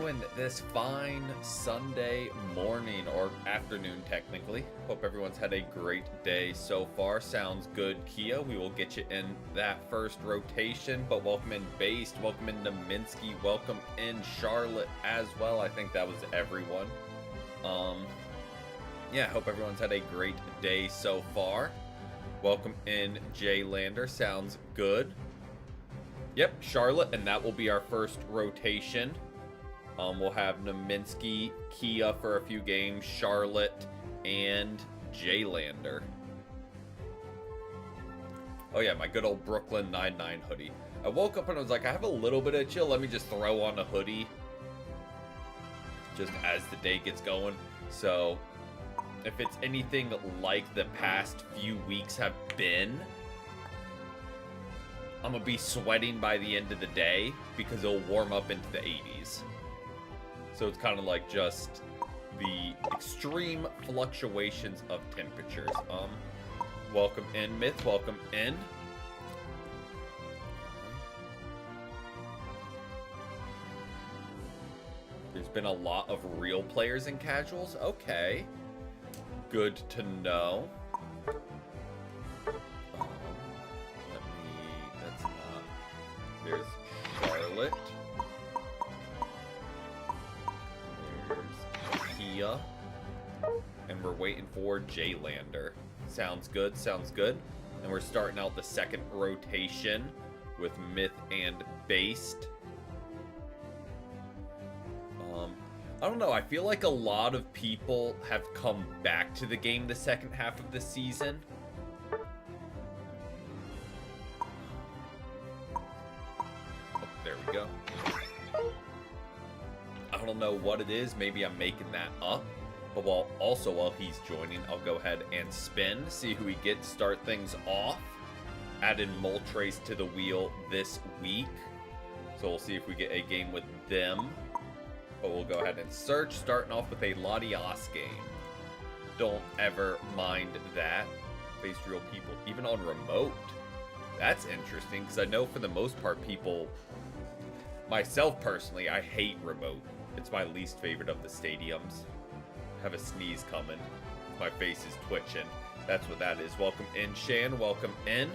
doing this fine Sunday morning or afternoon technically. Hope everyone's had a great day so far. Sounds good, Kia. We will get you in that first rotation, but welcome in Based, welcome in Naminsky, welcome in Charlotte as well. I think that was everyone. Yeah, hope everyone's had a great day so far. Welcome in Jay Lander. Sounds good. Yep, Charlotte, and that will be our first rotation. We'll have Naminsky, Kia for a few games, Charlotte, and Jaylander. Oh yeah, my good old Brooklyn 99 hoodie. I woke up and I was like, I have a little bit of chill. Let me just throw on a hoodie just as the day gets going. So if it's anything like the past few weeks have been, I'm gonna be sweating by the end of the day because it'll warm up into the 80s. So it's kind of like just the extreme fluctuations of temperatures. Welcome in, Myth. Welcome in. There's been a lot of real players in casuals. Okay. Good to know. That's not. There's Charlotte. And we're waiting for Jaylander. Sounds good, sounds good. And we're starting out the second rotation with Myth and Based. I don't know, I feel like a lot of people have come back to the game the second half of the season. Oh, there we go. I don't know what it is. Maybe I'm making that up. But while he's joining, I'll go ahead and spin, see who we get, start things off. Add in Moltres to the wheel this week. So we'll see if we get a game with them. But we'll go ahead and search, starting off with a Latias game. Don't ever mind that. Face real people, even on remote. That's interesting, because I know for the most part people, myself personally, I hate remote. It's my least favorite of the stadiums. I have a sneeze coming. My face is twitching. That's what that is. Welcome in, Shan. Welcome in.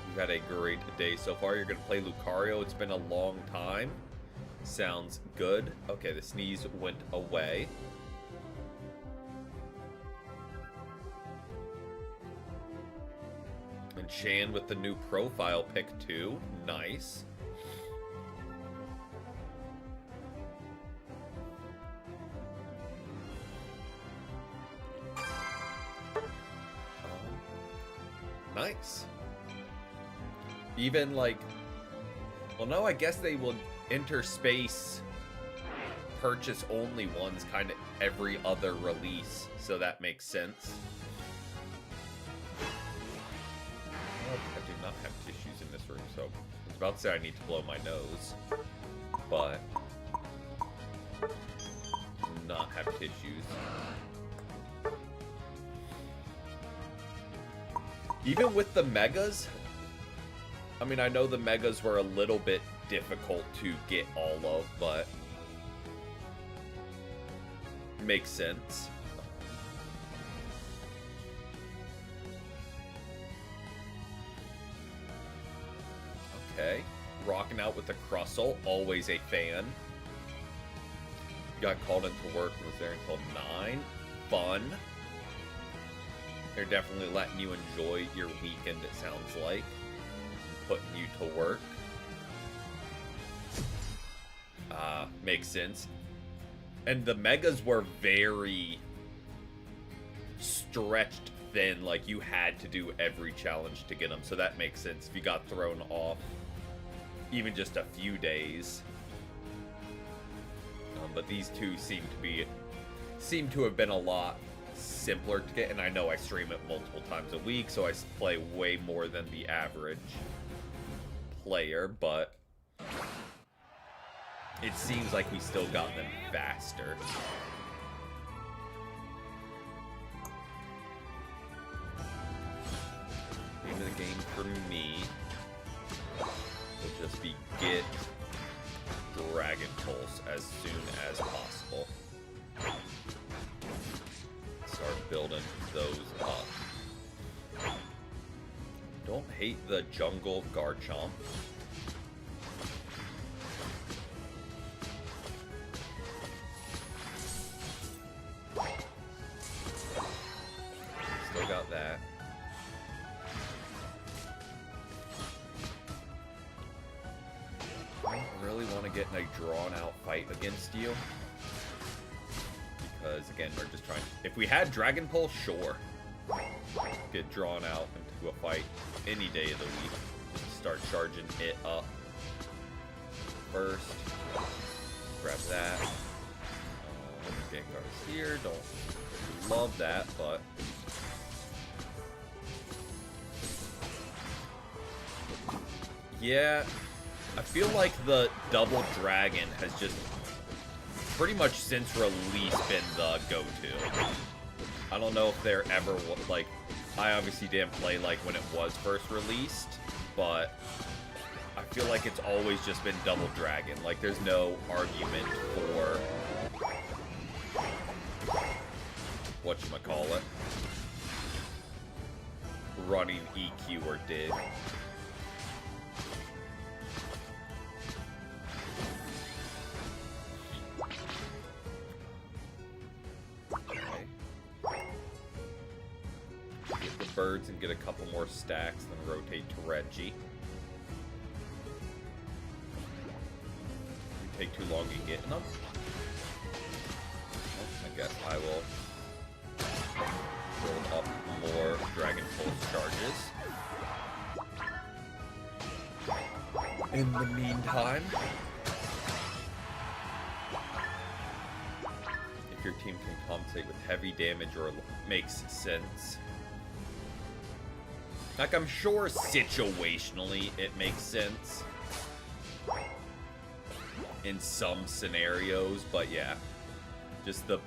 We've had a great day so far. You're going to play Lucario. It's been a long time. Sounds good. Okay, the sneeze went away. And Shan with the new profile pick too. Nice. Nice. Even like, well, no, I guess they will interspace purchase only ones kind of every other release, so that makes sense. Oh, I do not have tissues in this room, so I was about to say I need to blow my nose, but do not have tissues. Even with the megas, I mean, I know the megas were a little bit difficult to get all of, but makes sense. Okay, rocking out with the Crustle, always a fan. Got called into work, was there until 9. Fun. They're definitely letting you enjoy your weekend, it sounds like. Putting you to work. Makes sense. And the megas were very stretched thin. Like, you had to do every challenge to get them. So that makes sense if you got thrown off even just a few days. But these two seem to have been a lot simpler to get, and I know I stream it multiple times a week, so I play way more than the average player, but it seems like we still got them faster. Name of the game for me will just be get Dragon Pulse as soon as possible. Start building those up. Don't hate the jungle Garchomp. Still got that. I don't really want to get in a drawn-out fight against you. Because, again, we're just trying... If we had Dragon Pulse, sure. Get drawn out into a fight any day of the week. Just start charging it up. First. Grab that. Gengar's here. Don't love that, but... Yeah, I feel like the Double Dragon has just pretty much since release been the go-to. I don't know if there ever, like, I obviously didn't play, like, when it was first released, but I feel like it's always just been Double Dragon. Like, there's no argument for whatchamacallit, running EQ or Dig. Birds and get a couple more stacks, then rotate to Reggie. If you take too long in getting them, I guess I will build up more Dragon Pulse charges. In the meantime, if your team can compensate with heavy damage or makes sense. Like, I'm sure situationally it makes sense in some scenarios, but yeah, just the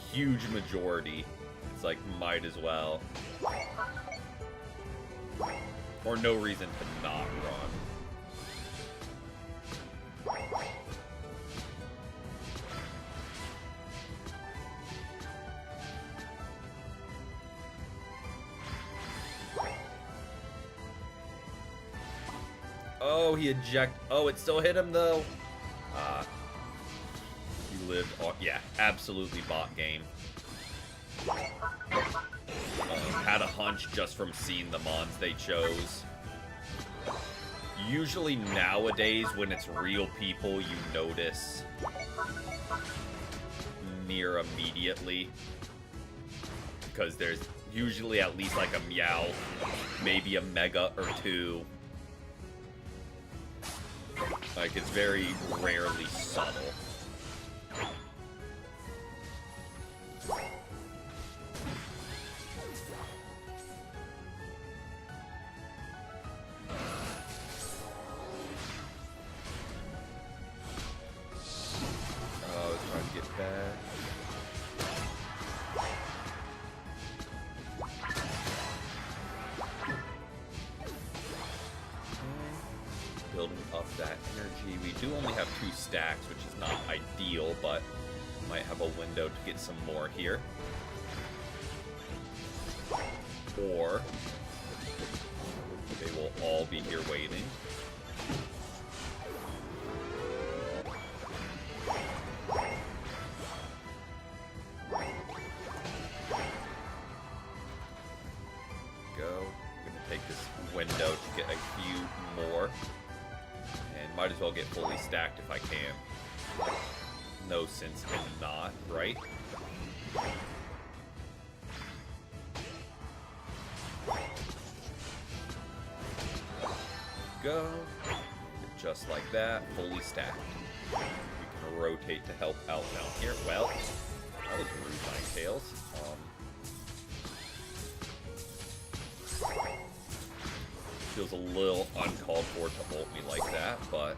huge majority, it's like, might as well. Or no reason to not run. Oh, he oh, it still hit him though. He lived on, yeah, absolutely bot game. Had a hunch just from seeing the mons they chose. Usually nowadays when it's real people, you notice near immediately. Because there's usually at least like a Meow, maybe a Mega or two. Like, it's very rarely subtle. Oh, I was trying to get back. Building up that energy. We do only have 2 stacks, which is not ideal, but might have a window to get some more here. Or they will all be here waiting. Go. I'm gonna take this window to get a few more. And might as well get fully stacked if I can. No sense in not, right? Go. Just like that, fully stacked. We can rotate to help out down here. Well, that was rude, Ninetales. Feels a little uncalled for to ult me like that, but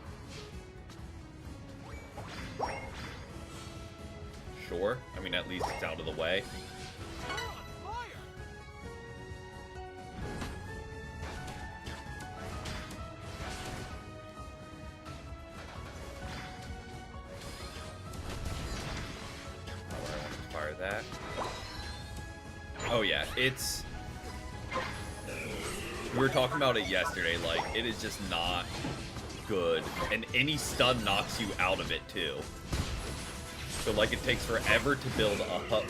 sure. I mean, at least it's out of the way. fire that. Oh yeah, it's... We were talking about it yesterday, like, it is just not good. And any stun knocks you out of it, too. So, like, it takes forever to build up.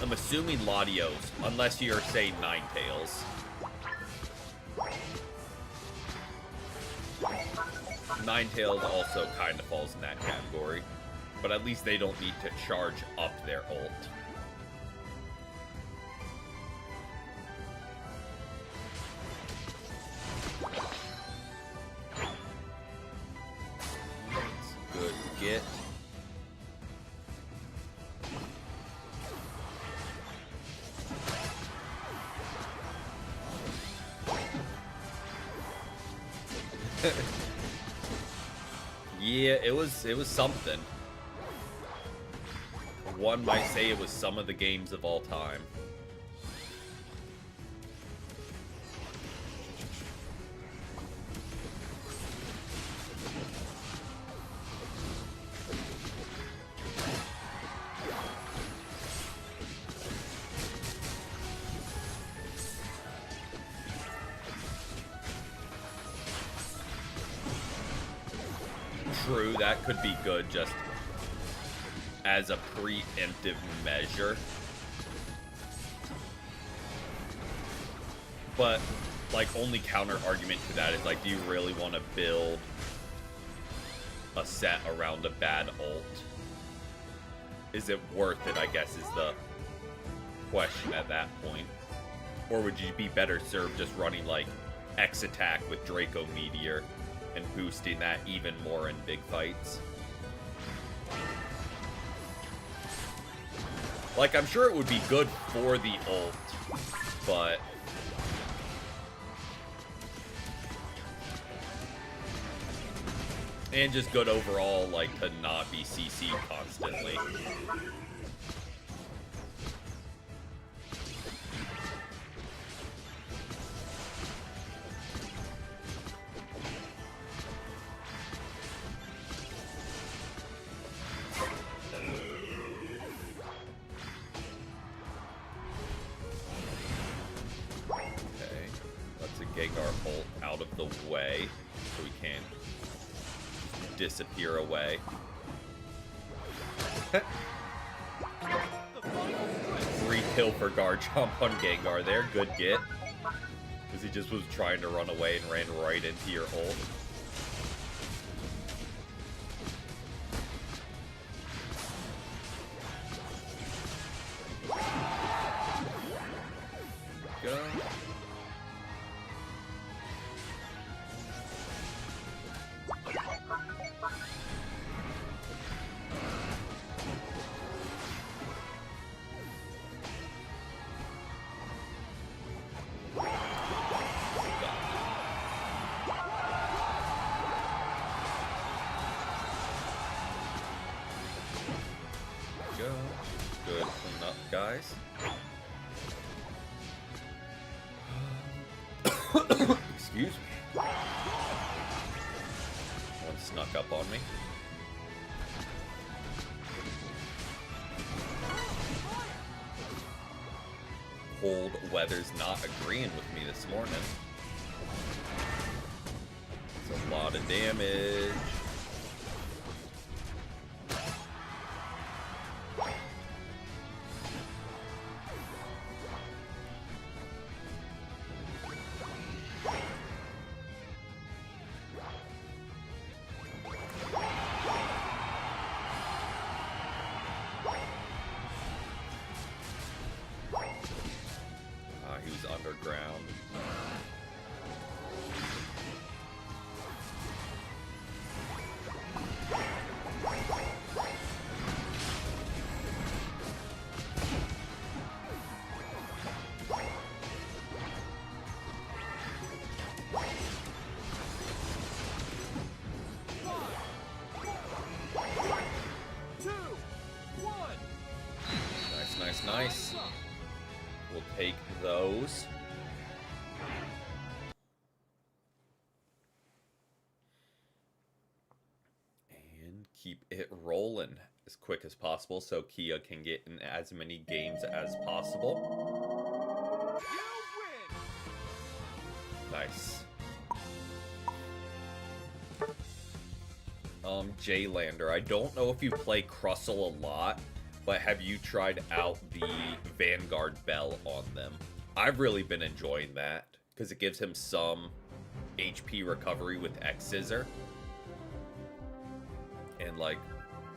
I'm assuming Latios, unless you're, say, Ninetales. Ninetales also kind of falls in that category. But at least they don't need to charge up their ult. Good get. Yeah, it was something. One might say it was some of the games of all time. True, that could be good just as a preemptive measure. But, like, only counter argument to that is, like, do you really want to build a set around a bad ult? Is it worth it, I guess, is the question at that point. Or would you be better served just running, like, X attack with Draco Meteor and boosting that even more in big fights? Like, I'm sure it would be good for the ult, but... And just good overall, like, to not be CC'd constantly. Disappear away. Free kill for Garchomp on Gengar there. Good get. Because he just was trying to run away and ran right into your ult. Go. Good clean up, guys. Excuse me. One snuck up on me. Cold weather's not agreeing with me this morning. It's a lot of damage. He was underground. Nice. We'll take those. And keep it rolling as quick as possible so Kia can get in as many games as possible. Nice. Jaylander, I don't know if you play Crustle a lot, but have you tried out the Vanguard Bell on them? I've really been enjoying that, because it gives him some HP recovery with X-Scissor. And, like,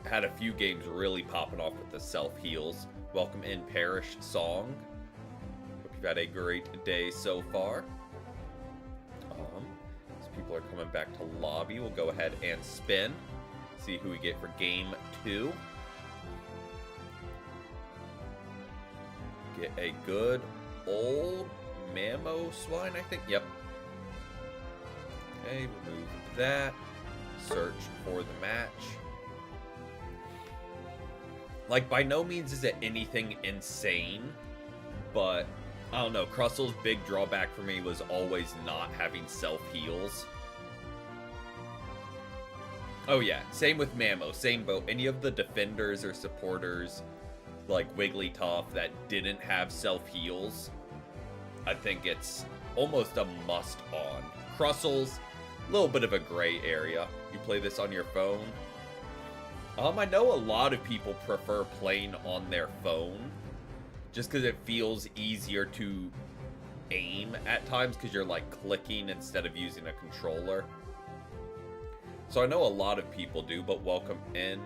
had a few games really popping off with the self-heals. Welcome in, Parish Song. Hope you've had a great day so far. As people are coming back to lobby, we'll go ahead and spin. See who we get for game 2. Get a good old Mamoswine, I think. Yep. Okay, remove that. Search for the match. Like, by no means is it anything insane, but I don't know. Crustle's big drawback for me was always not having self-heals. Oh yeah, same with Mamo, same boat. Any of the defenders or supporters, like Wigglytuff, that didn't have self-heals, I think it's almost a must-on. Crustle's a little bit of a gray area. You play this on your phone. I know a lot of people prefer playing on their phone, just because it feels easier to aim at times, because you're like clicking instead of using a controller. So I know a lot of people do, but welcome in.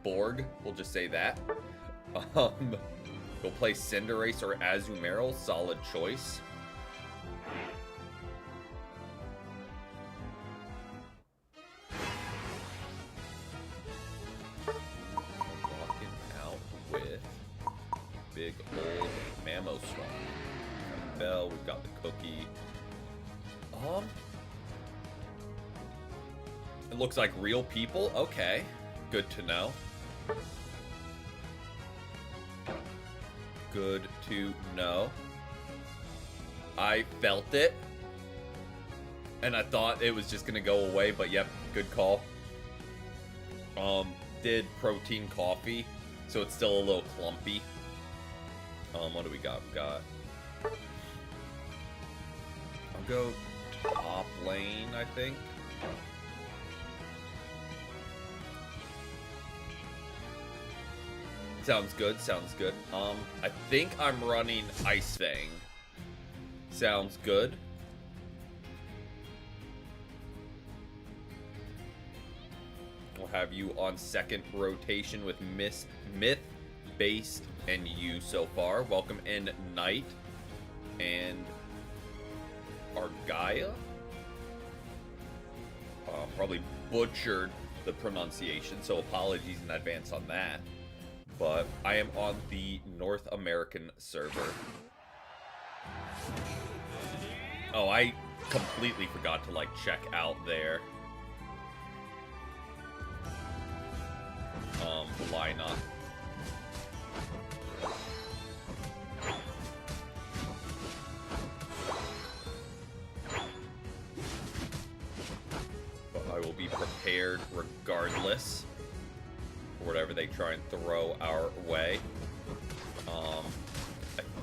Borg, we'll just say that. Go play Cinderace or Azumarill, solid choice. Walking out with big old Mamoswine. Got the bell, we've got the cookie. It looks like real people. Okay, good to know. Good to know. I felt it, and I thought it was just gonna go away, but yep, good call. Did protein coffee, so it's still a little clumpy. What do we got? We got. I'll go top lane, I think. Sounds good, sounds good. I think I'm running Ice Fang. Sounds good. We'll have you on second rotation with Myth, Based, and you so far. Welcome in, Knight and Argaia. Probably butchered the pronunciation, so apologies in advance on that. But I am on the North American server. Oh, I completely forgot to, like, check out their lineup. But I will be prepared regardless. Whatever they try and throw our way. I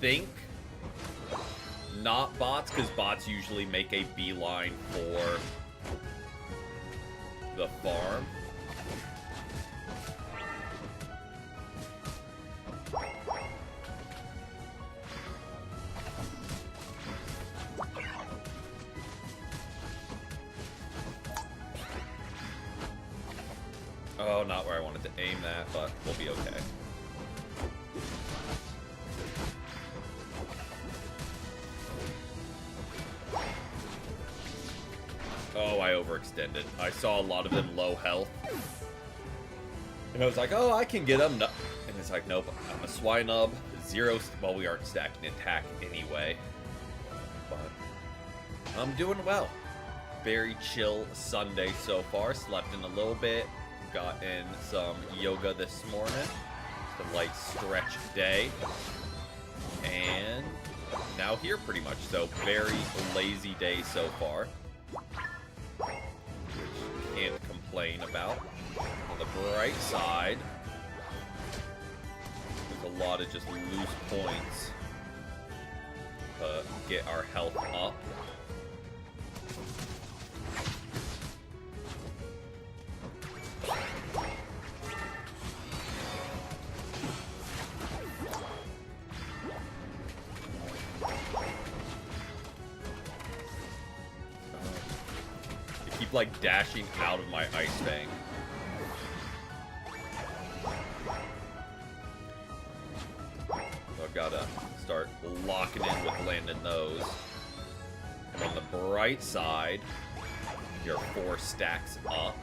think not bots, because bots usually make a beeline for the farm. Oh, not where I wanted to aim that, but we'll be okay. Oh, I overextended. I saw a lot of them low health. And I was like, oh, I can get them. No. And it's like, nope, I'm a Swinub. Zero. Well, we aren't stacking attack anyway. But I'm doing well. Very chill Sunday so far. Slept in a little bit. Got in some yoga this morning. It's a light stretch day. And now here pretty much. So very lazy day so far. complain about. On the bright side, there's a lot of just loose points to get our health up. Like dashing out of my ice fang. So I've gotta start locking in with landing those. And on the bright side, you're 4 stacks up.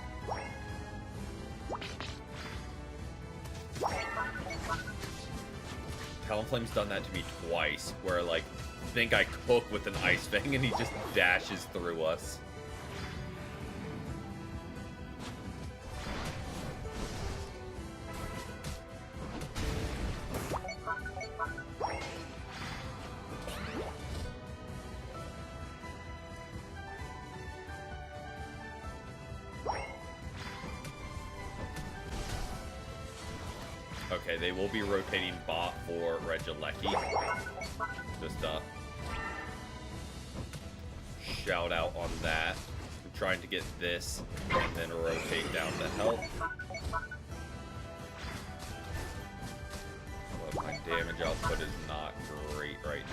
Talonflame's done that to me twice, where like think I cook with an ice fang and he just dashes through us. Okay, they will be rotating bot for Regieleki. Just shout out on that. I'm trying to get this and then rotate down to health. But my damage output is not great right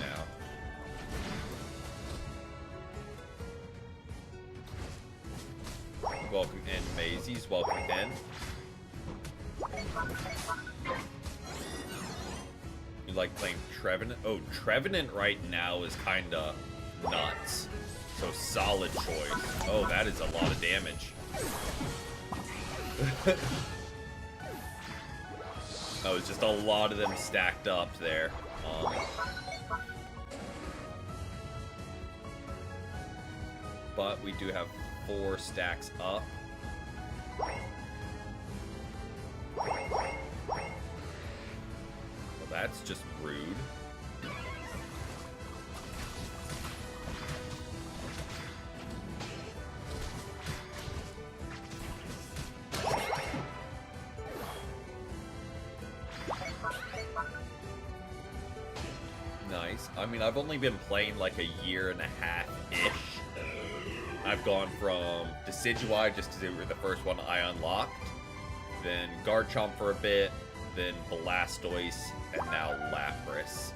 now. Welcome in, Maisies. Welcome in. You like playing Trevenant? Oh, Trevenant right now is kind of nuts. So solid choice. Oh, that is a lot of damage. Oh, it's just a lot of them stacked up there. But we do have 4 stacks up. Well, that's just rude. Nice. I mean, I've only been playing like a year and a half-ish. I've gone from Decidueye, just because they were the first one I unlocked, then Garchomp for a bit, then Blastoise, and now Lapras.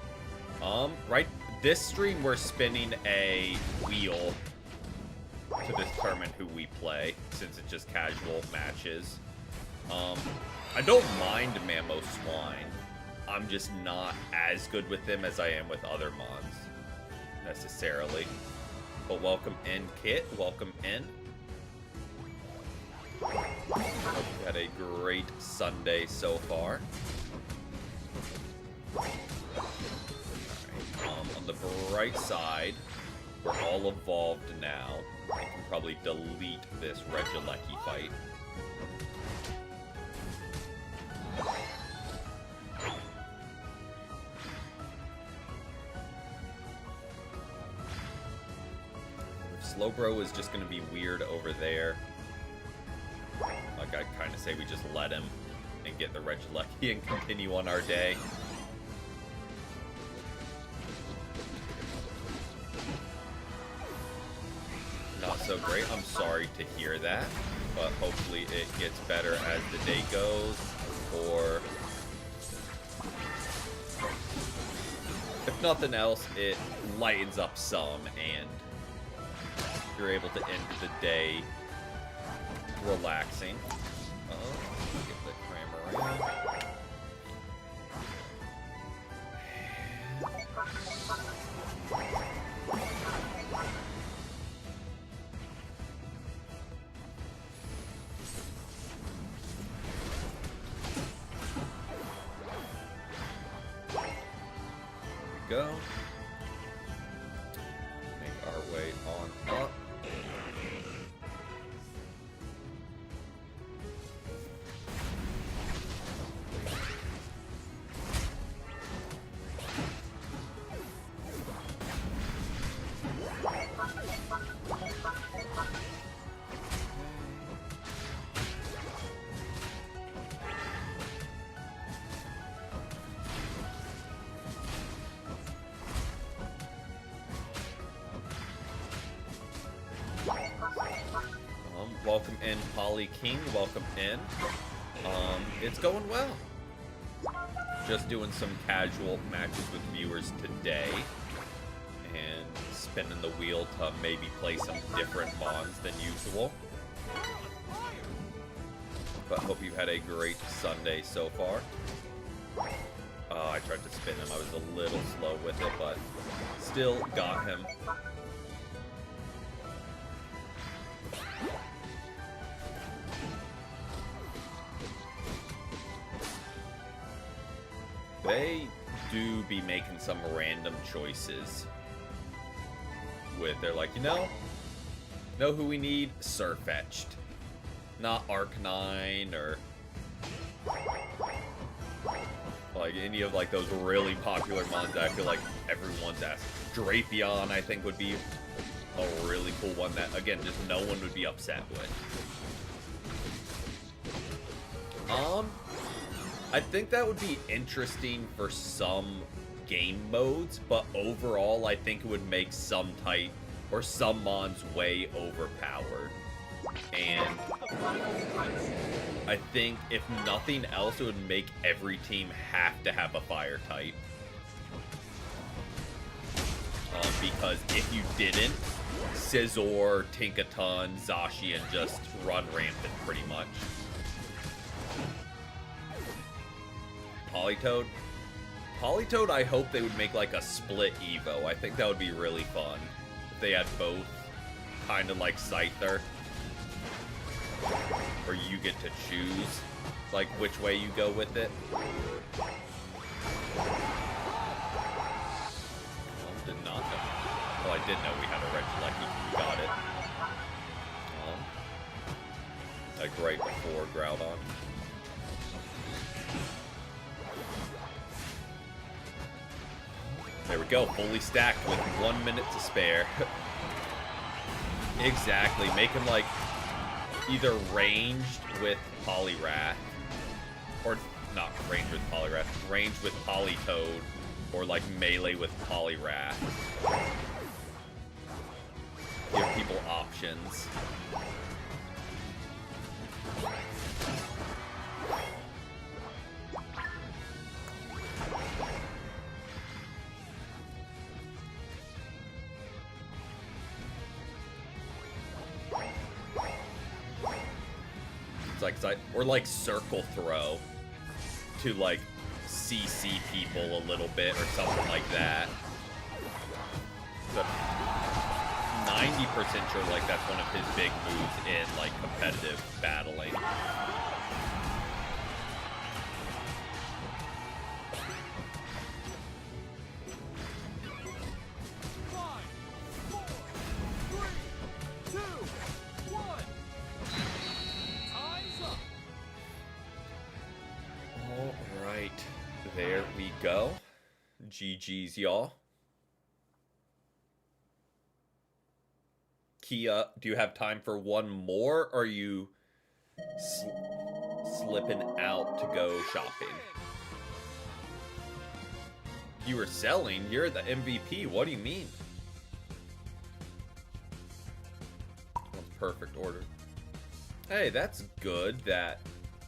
Right, this stream we're spinning a wheel to determine who we play, since it's just casual matches. I don't mind Mamoswine. I'm just not as good with them as I am with other mons, necessarily. But welcome in, Kit. Welcome in. Hope you had a great Sunday so far. Right. On the bright side, we're all evolved now. I can probably delete this Regieleki fight. Slowbro is just going to be weird over there. Like, I kind of say we just let him and get the Regieleki and continue on our day. Not so great. I'm sorry to hear that, but hopefully it gets better as the day goes, or if nothing else, it lightens up some and you're able to end the day relaxing. Get the cram around. There we go. Make our way on up. welcome in Polly King, welcome in. It's going well. Just doing some casual matches with viewers today. And spinning the wheel to maybe play some different mons than usual. But hope you've had a great Sunday so far. I tried to spin him. I was a little slow with it, but still got him. They do be making some random choices. They're like, know who we need? Sirfetch'd. Not Arcanine or like any of like those really popular mons that I feel like everyone's asked. Drapion, I think, would be a really cool one that, again, just no one would be upset with. I think that would be interesting for some game modes, but overall, I think it would make some type or some mons way overpowered. And I think if nothing else, it would make every team have to have a fire type. Because if you didn't, Scizor, Tinkaton, Zacian just run rampant pretty much. Politoed? Politoed, I hope they would make like a split Evo. I think that would be really fun. If they had both, kind of like Scyther. Or you get to choose, like, which way you go with it. Did not know. Well, I did know we had a Regieleki. We got it. Like right before Groudon. There we go, fully stacked with 1 minute to spare. Exactly, make him like either ranged with Poliwrath, or not ranged with Poliwrath, ranged with Politoed, or like melee with Poliwrath. Give people options. Or like circle throw to like CC people a little bit or something like that. But 90% sure like that's one of his big moves in like competitive battling. 2, 1. Time's up. All right, there we go. GG's, y'all. Kia, do you have time for one more, or are you slipping out to go shopping? You were selling? You're the MVP. What do you mean? That's perfect order. Hey, that's good that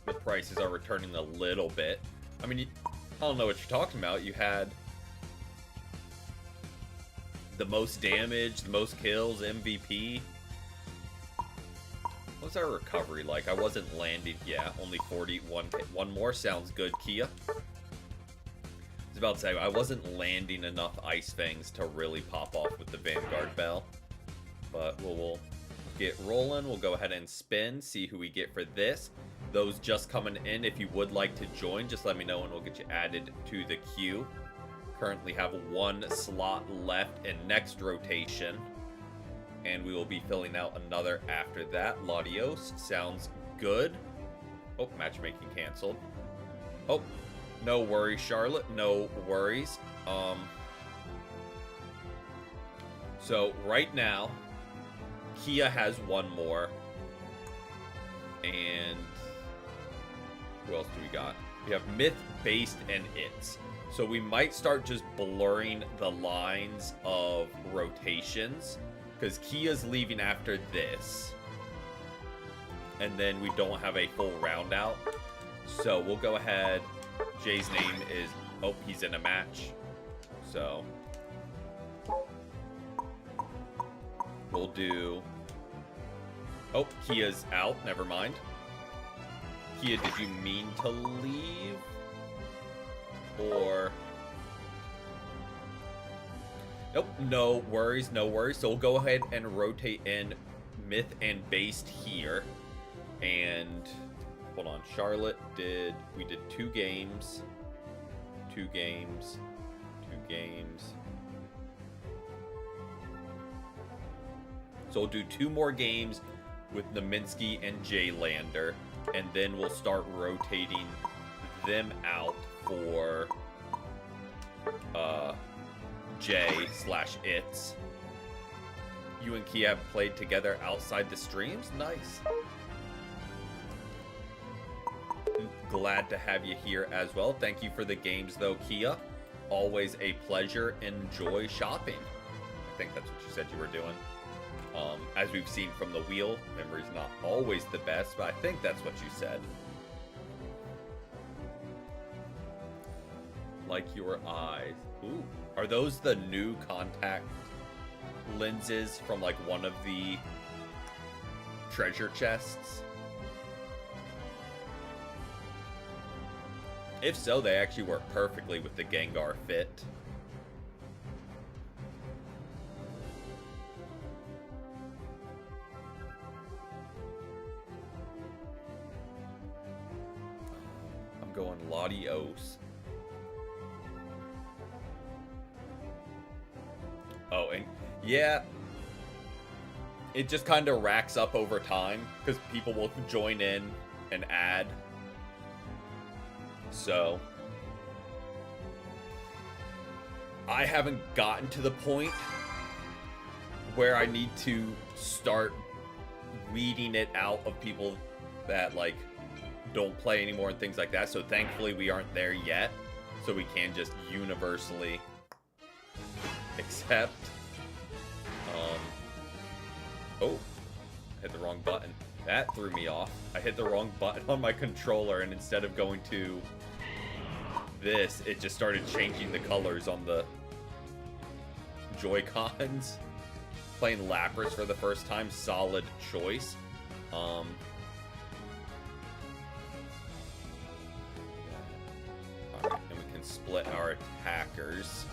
the prices are returning a little bit. I mean, I don't know what you're talking about. You had the most damage, the most kills, MVP. What's our recovery like? I wasn't landing. Yeah, only 41. One more sounds good, Kia. I was about to say, I wasn't landing enough Ice Fangs to really pop off with the Vanguard Bell. But we'll get rolling. We'll go ahead and spin, see who we get for this. Those just coming in, if you would like to join, just let me know and we'll get you added to the queue. Currently have one slot left in next rotation, and we will be filling out another after that. Latios sounds good. Oh, matchmaking canceled. Oh, no worries, Charlotte. No worries. So right now, Kia has one more, and who else do we got? We have Myth, Based, and It's. So we might start just blurring the lines of rotations, because Kia's leaving after this. and then we don't have a full round out. So we'll go ahead. Jay's name is... Oh, he's in a match. So we'll do... Oh, Kia's out. Never mind. Kia, did you mean to leave? Or... Nope, no worries, no worries. So we'll go ahead and rotate in Myth and Based here. And... Hold on, Charlotte did... We did 2 games. 2 games. 2 games. So we'll do 2 more games with Naminsky and Jaylander, and then we'll start rotating them out for Jay/It's. You and Kia have played together outside the streams? Nice. Glad to have you here as well. Thank you for the games though, Kia. Always a pleasure. Enjoy shopping. I think that's what you said you were doing. As we've seen from the wheel, memory's not always the best, but I think that's what you said. Like your eyes. Ooh. Are those the new contact lenses from like one of the treasure chests? If so, they actually work perfectly with the Gengar fit. I'm going Latios. Oh, and yeah, it just kind of racks up over time because people will join in and add. So I haven't gotten to the point where I need to start weeding it out of people that like don't play anymore and things like that. So thankfully we aren't there yet. So we can just universally accept. Oh, hit the wrong button. That threw me off. I hit the wrong button on my controller, and instead of going to this, it just started changing the colors on the Joy-Cons. Playing Lapras for the first time, solid choice. Alright, and we can split our attackers.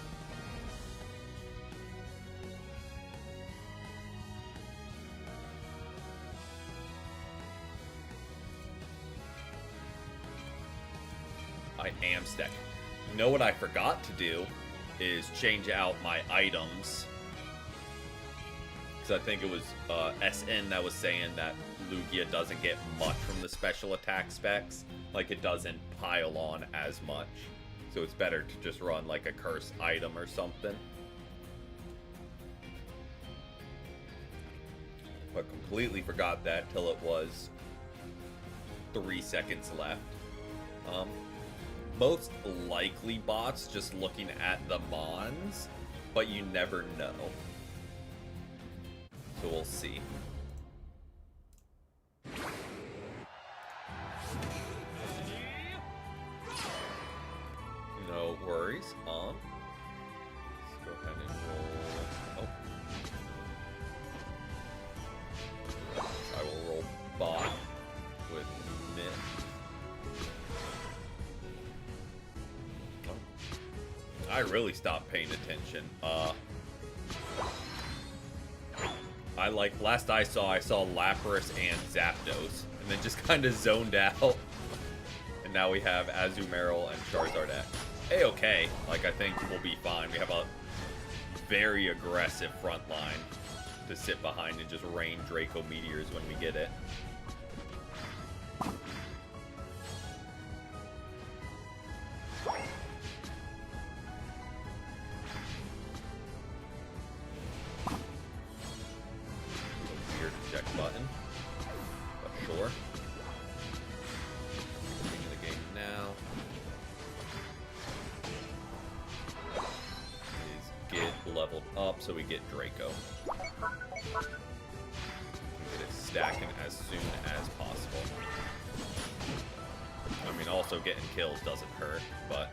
I am stacked. You know what I forgot to do is change out my items. Because I think it was SN that was saying that Lugia doesn't get much from the special attack specs. Like, it doesn't pile on as much. So it's better to just run like a curse item or something. But completely forgot that till it was 3 seconds left. Most likely bots just looking at the mons, but you never know. So we'll see. No worries. Let's go ahead and roll. Oh. I will roll bot with Myth. I really stopped paying attention. I like, last I saw Lapras and Zapdos, and then just kind of zoned out. And now we have Azumarill and Charizard X. A-okay. Like, I think we'll be fine. We have a very aggressive front line to sit behind and just rain Draco Meteors when we get it. So we get Draco. Get a stacking as soon as possible. I mean, also getting kills doesn't hurt, but...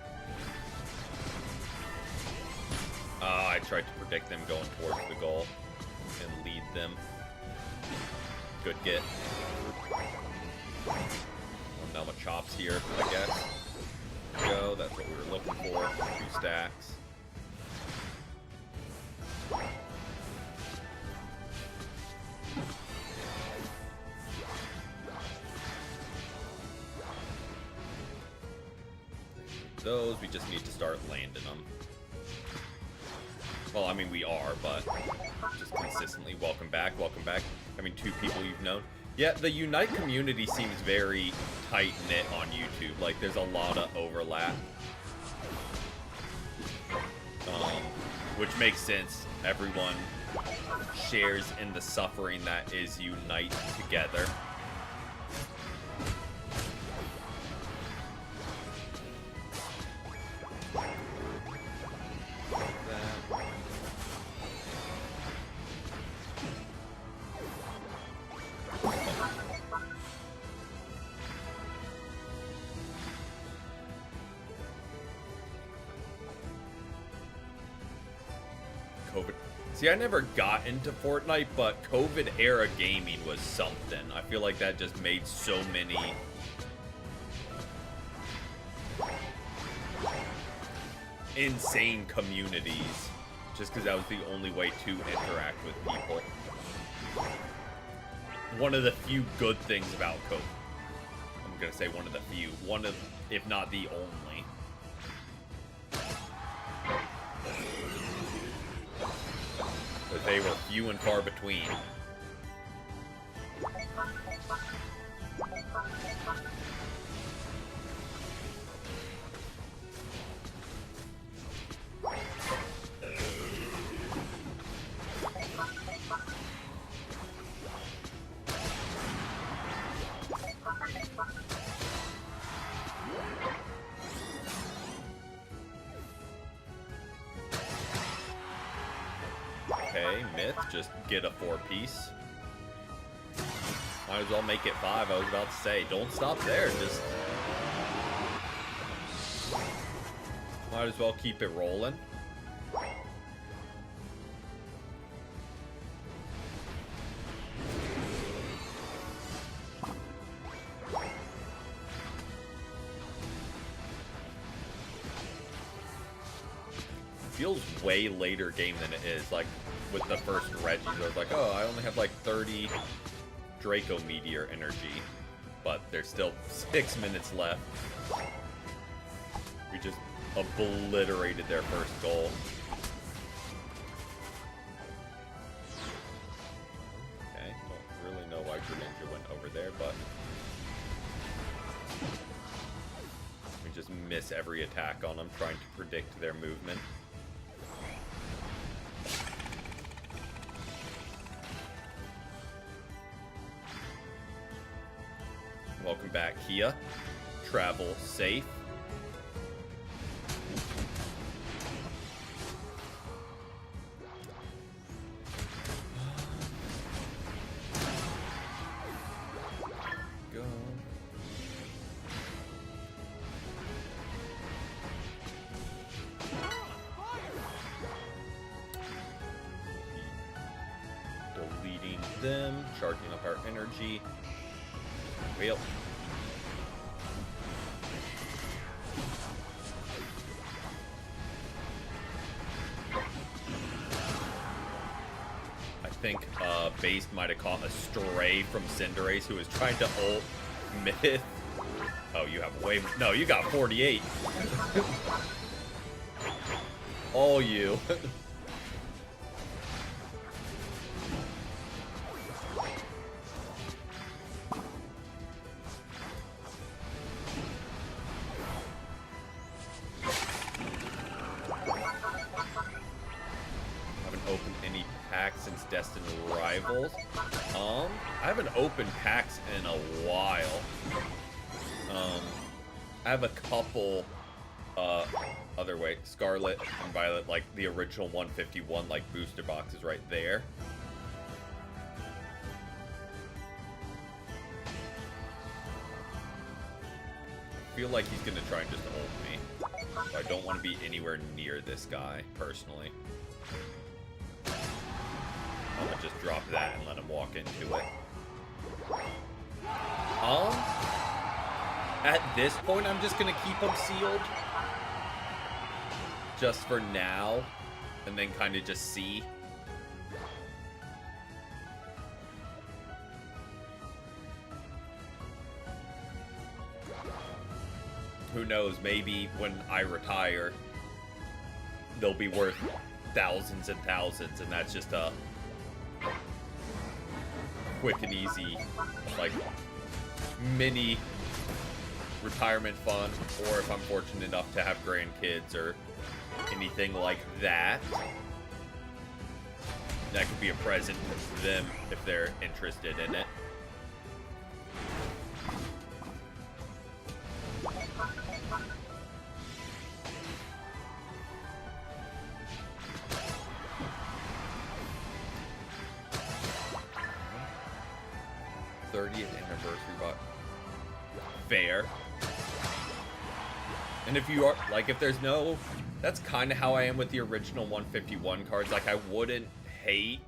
I tried to predict them going towards the goal and lead them. Good get. Now my chops here, I guess. There we go, that's what we were looking for. 2 stacks. Those, we just need to start landing them. Well, I mean, we are, but just consistently. Welcome back, welcome back. I mean, 2 people you've known. Yeah, the Unite community seems very tight-knit on YouTube. Like, there's a lot of overlap. Which makes sense. Everyone shares in the suffering that is Unite together. See, I never got into Fortnite, but COVID-era gaming was something. I feel like that just made so many... insane communities. Just because that was the only way to interact with people. One of the few good things about COVID. I'm going to say one of the few. One of, if not the only. But they were few and far between. Okay, Myth, just get a 4-piece. Might as well make it 5, I was about to say. Don't stop there, just... might as well keep it rolling. Feels way later game than it is. Like, with the first Reggie, I was like, oh, I only have like 30 Draco Meteor energy. But there's still 6 minutes left. We just obliterated their first goal. Okay, don't really know why Greninja went over there, but... we just miss every attack on them, trying to predict their movement. Welcome back, Kia. Travel safe. Go. Deleting them, charging up our energy. Wheel. I think Based might have caught a stray from Cinderace, who was trying to ult Myth. Oh, you have way... no, you got 48. All you. Destined Rivals. I haven't opened packs in a while. I have a couple other way, Scarlet and Violet, like the original 151 like booster boxes right there. feel like he's gonna try and just ult me. So I don't want to be anywhere near this guy, personally. I'm gonna just drop that and let him walk into it. At this point, I'm just gonna keep him sealed. Just for now. And then kind of just see. Who knows, maybe when I retire, they'll be worth thousands and thousands, and that's just a quick and easy, like, mini retirement fund, or if I'm fortunate enough to have grandkids or anything like that, that could be a present to them if they're interested in it. Anniversary, but fair. And if you are, like, if there's no, that's kind of how I am with the original 151 cards. Like, I wouldn't hate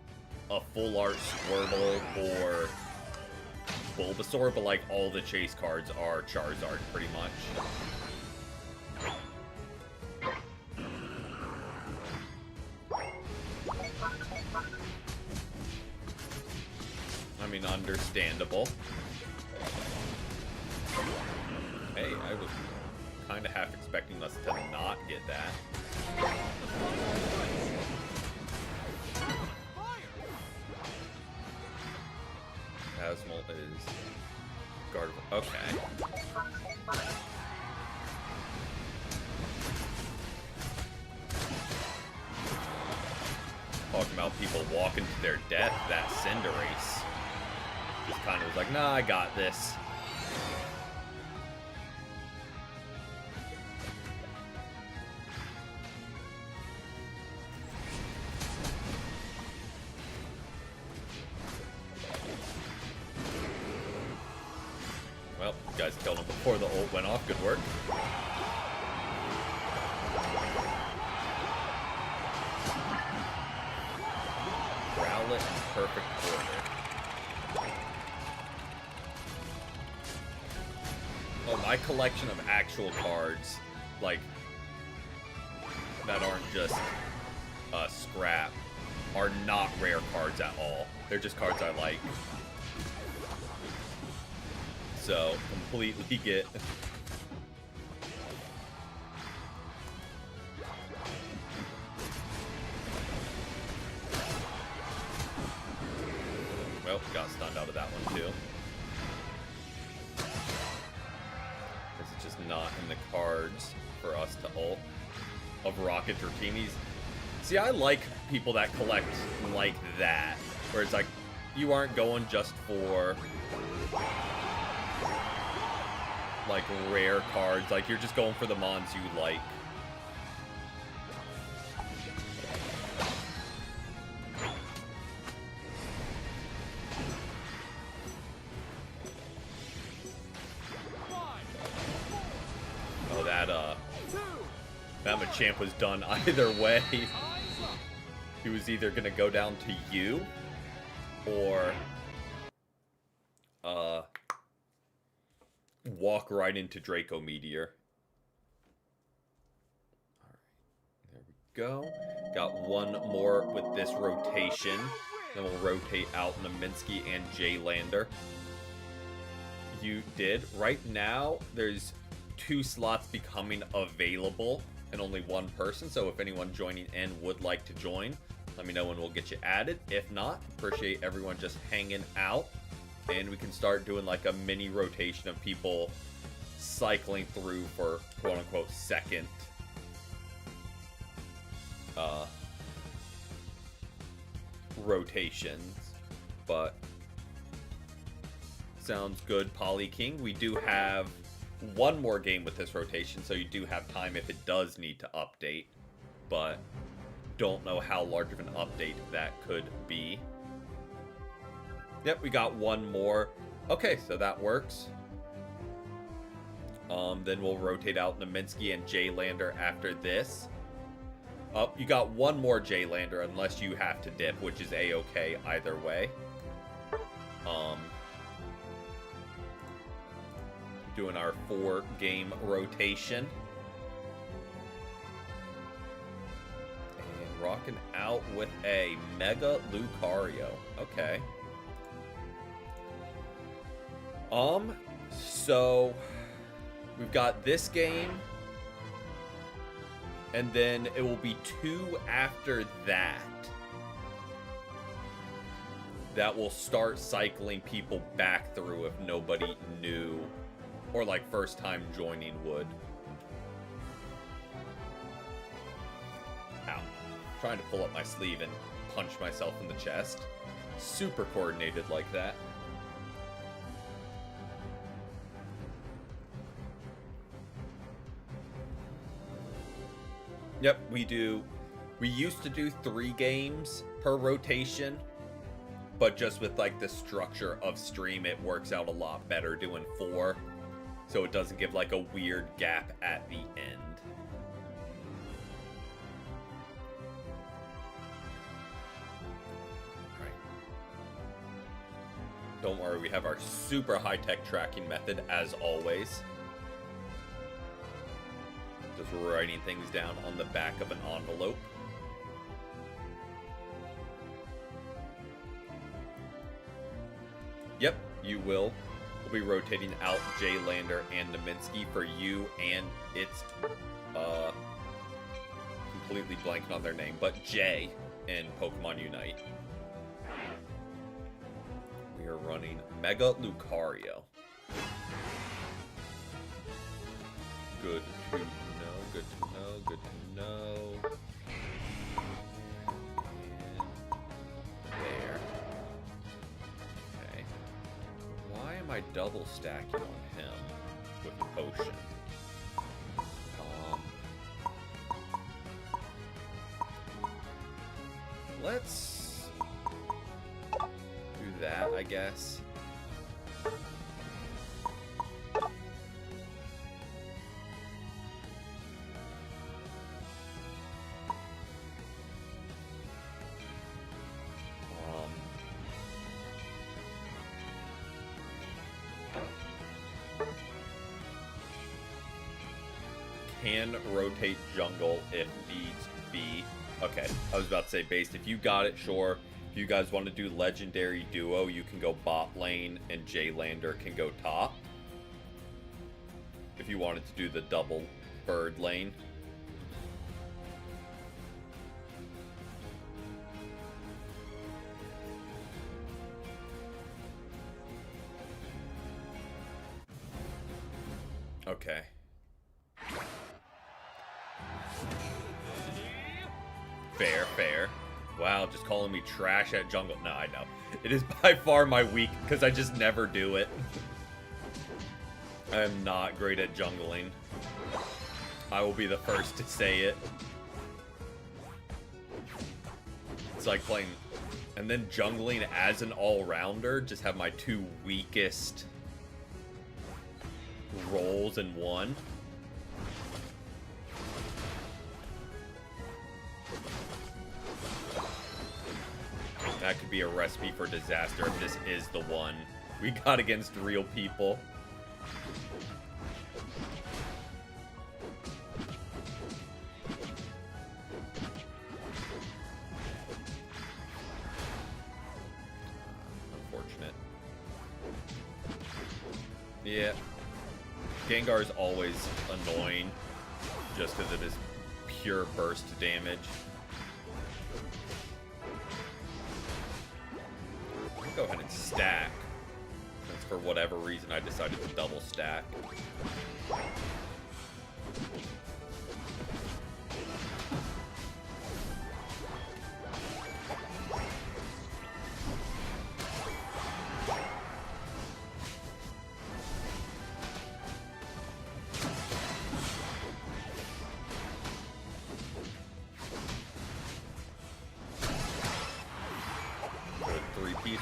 a full art Squirtle or Bulbasaur, but like all the chase cards are Charizard pretty much. I mean, understandable. Hey, I was kind of half expecting us to not get that. Asmal is guard. Okay. Talking about people walking to their death, that Cinderace just kind of was like, nah, I got this. Well, you guys killed him before the ult went off. Good work. Rowlet in perfect order. Oh, my collection of actual cards, like, that aren't just scrap, are not rare cards at all. They're just cards I like. So, completely get... Well, got stunned out of that one too. It's just not in the cards for us to ult. Of Rocket Dratini's. See, I like people that collect like that. Where it's like, you aren't going just for... like rare cards, like you're just going for the mons you like. Oh, that Machamp was done either way. He was either gonna go down to you or walk right into Draco Meteor. Alright, there we go. Got one more with this rotation. Then we'll rotate out Naminsky and Jaylander. You did. Right now, there's 2 slots becoming available and only 1 person. So if anyone joining in would like to join, let me know and we'll get you added. If not, appreciate everyone just hanging out. And we can start doing like a mini rotation of people cycling through for quote-unquote second rotations. But sounds good, Poly King. We do have one more game with this rotation, so you do have time if it does need to update. But don't know how large of an update that could be. Yep, we got one more. Okay, so that works. Then we'll rotate out Naminsky and Jaylander after this. You got one more Jaylander unless you have to dip, which is a-okay either way. Doing our 4-game rotation. And rocking out with a Mega Lucario. Okay. So we've got this game, and then it will be 2 after that. That will start cycling people back through if nobody new or like first time joining would. Ow. Trying to pull up my sleeve and punch myself in the chest. Super coordinated like that. Yep, we used to do 3 games per rotation, but just with like the structure of stream, it works out a lot better doing 4, so it doesn't give like a weird gap at the end. All right. Don't worry, we have our super high-tech tracking method as always. Just writing things down on the back of an envelope. Yep, you will. We'll be rotating out Jaylander and Naminsky for you, and it's completely blanking on their name, but Jay in Pokemon Unite. We are running Mega Lucario. Good to know, good to know, good to know. And there. Okay. Why am I double stacking on him with a potion? Let's do that, I guess. Can rotate jungle if needs be. Okay, I was about to say based. If you got it, sure. If you guys want to do legendary duo, you can go bot lane and Jaylander can go top. If you wanted to do the double bird lane. Okay. Fair, fair. Wow, just calling me trash at jungle. No, I know. It is by far my weak, because I just never do it. I am not great at jungling. I will be the first to say it. It's like playing... And then jungling as an all-rounder, just have my 2 weakest roles in one. That could be a recipe for disaster if this is the one we got against real people. Unfortunate. Yeah. Gengar is always annoying just because of his pure burst damage. Go ahead and stack, since for whatever reason I decided to double stack.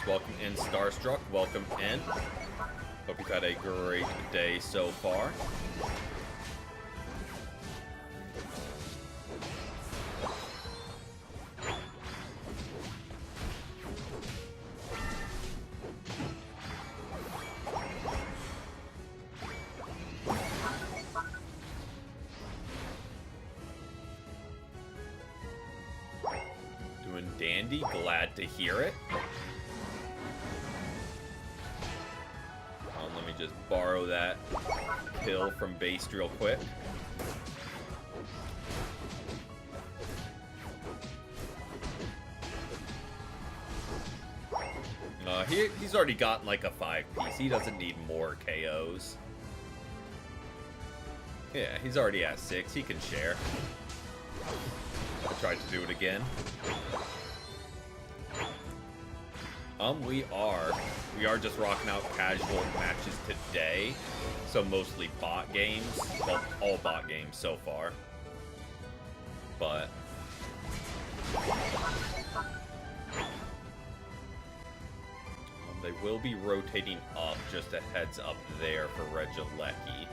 Welcome in, Starstruck. Welcome in. Hope you've had a great day so far. Doing dandy, glad to hear it. Let me just borrow that pill from Based real quick. He's already gotten like a 5-piece. He doesn't need more KOs. Yeah, he's already at 6. He can share. I tried to do it again. We are just rocking out casual matches today. So mostly bot games. Well, all bot games so far. But they will be rotating up, just a heads up there for Regilecki.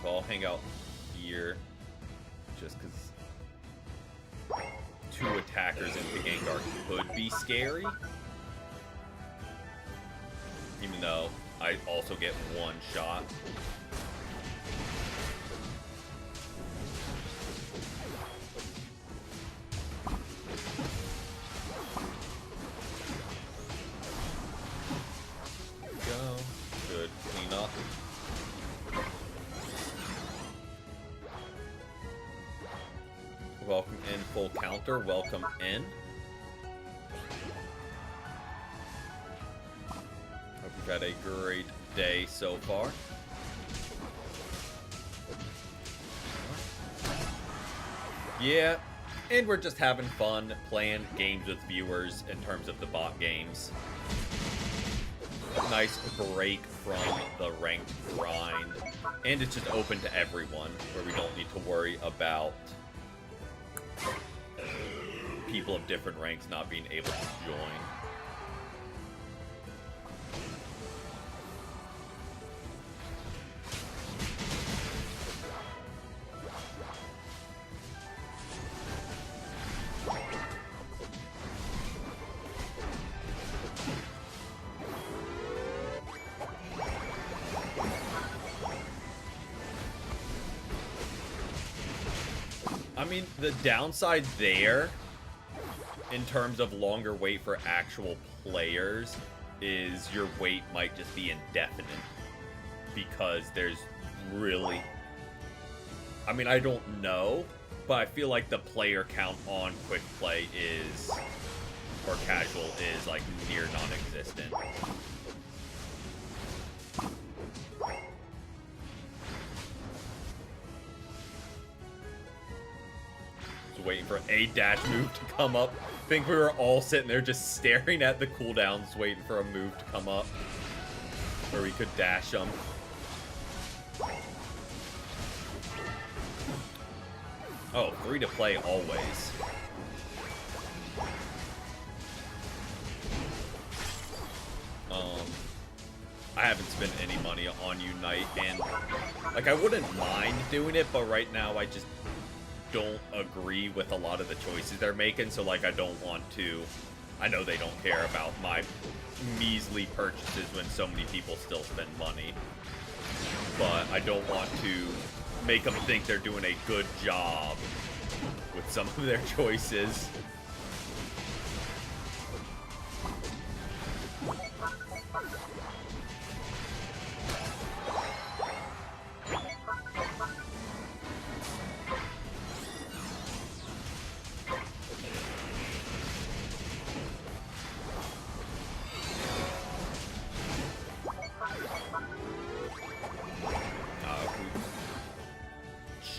So I'll hang out here just because 2 attackers into Gengar could be scary. Even though I also get 1 shot. Go. Good. Clean up. Welcome in, full counter. Welcome in. Hope you've had a great day so far. Yeah, and we're just having fun playing games with viewers in terms of the bot games. Nice break from the ranked grind. And it's just open to everyone, where we don't need to worry about people of different ranks not being able to join. I mean, the downside there, in terms of longer wait for actual players, is your wait might just be indefinite. Because there's really... I mean, I don't know, but I feel like the player count on Quick Play is, or casual, is like near non-existent. Waiting for a dash move to come up. I think we were all sitting there just staring at the cooldowns, waiting for a move to come up where we could dash them. Oh, free to play always. I haven't spent any money on Unite, and like I wouldn't mind doing it, but right now I just don't agree with a lot of the choices they're making, so like I don't want to. I know they don't care about my measly purchases when so many people still spend money, but I don't want to make them think they're doing a good job with some of their choices.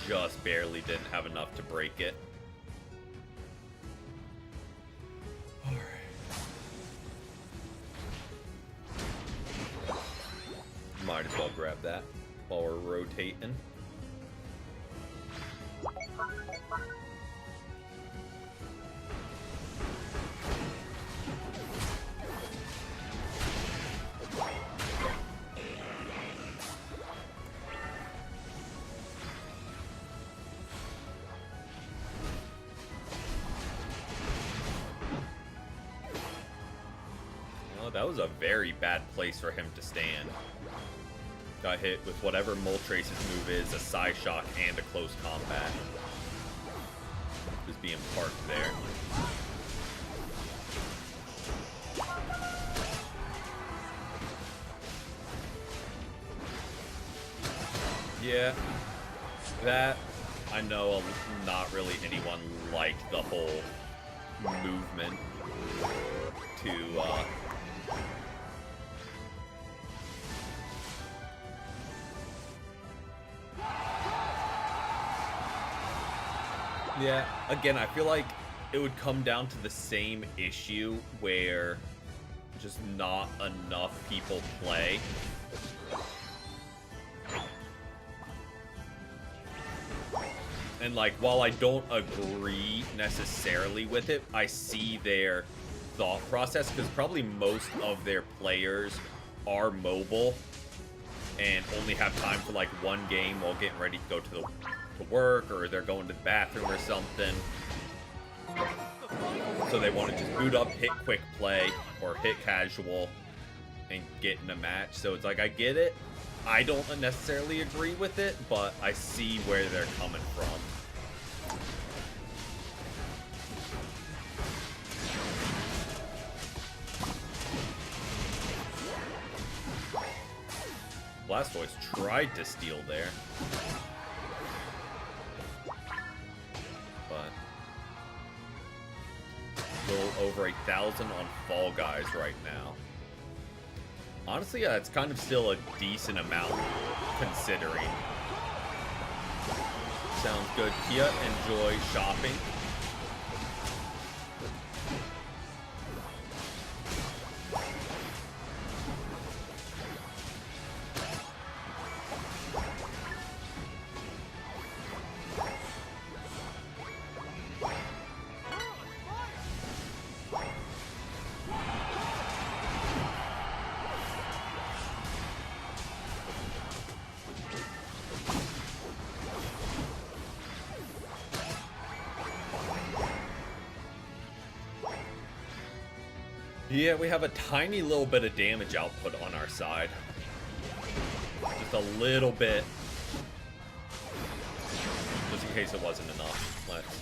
Just barely didn't have enough to break it. Alright. Might as well grab that while we're rotating. Oh, that was a very bad place for him to stand. Got hit with whatever Moltres' move is, a side shock and a close combat. Just being parked there. Yeah, that, I know not really anyone liked the whole movement to, yeah, again, I feel like it would come down to the same issue where just not enough people play. And, like, while I don't agree necessarily with it, I see their thought process, because probably most of their players are mobile and only have time for, like, one game while getting ready to go to work, or they're going to the bathroom or something. So they want to just boot up, hit quick play, or hit casual, and get in a match. So it's like, I get it. I don't necessarily agree with it, but I see where they're coming from. Blastoise tried to steal there. But a little over 1,000 on Fall Guys right now. Honestly, yeah, it's kind of still a decent amount considering. Sounds good. Kia, enjoy shopping. Yeah, we have a tiny little bit of damage output on our side. Just a little bit. Just in case it wasn't enough. Let's...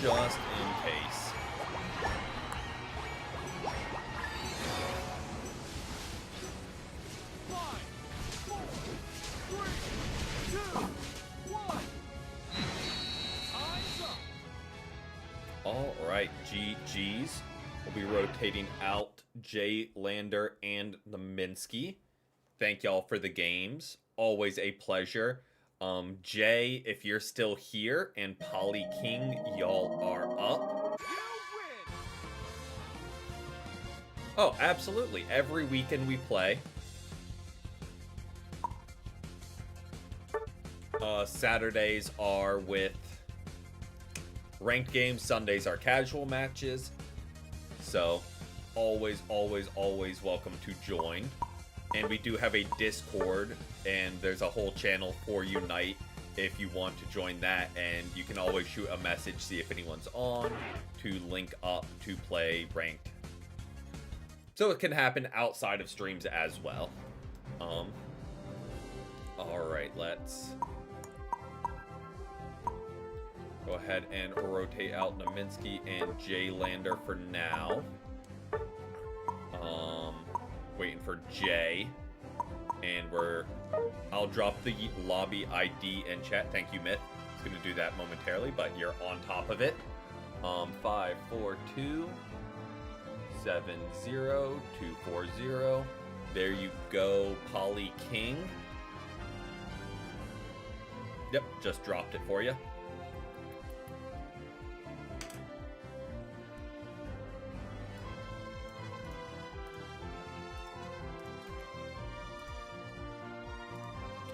just in case. Five, four, three, two, one. Time's up. All right, GG's. We'll be rotating out Jay Lander and Naminsky. Thank y'all for the games. Always a pleasure. Jay, if you're still here, and Polly King, y'all are up. You win. Oh, absolutely. Every weekend we play. Saturdays are with ranked games. Sundays are casual matches. So, always, always, always welcome to join. And we do have a Discord, and there's a whole channel for Unite if you want to join that. And you can always shoot a message, see if anyone's on, to link up to play ranked. So it can happen outside of streams as well. Alright, let's go ahead and rotate out Naminsky and Jay Lander for now. Waiting for Jay. And I'll drop the lobby ID in chat. Thank you, Myth. It's going to do that momentarily, but you're on top of it. 542 70240. There you go, Polly King. Yep, just dropped it for you.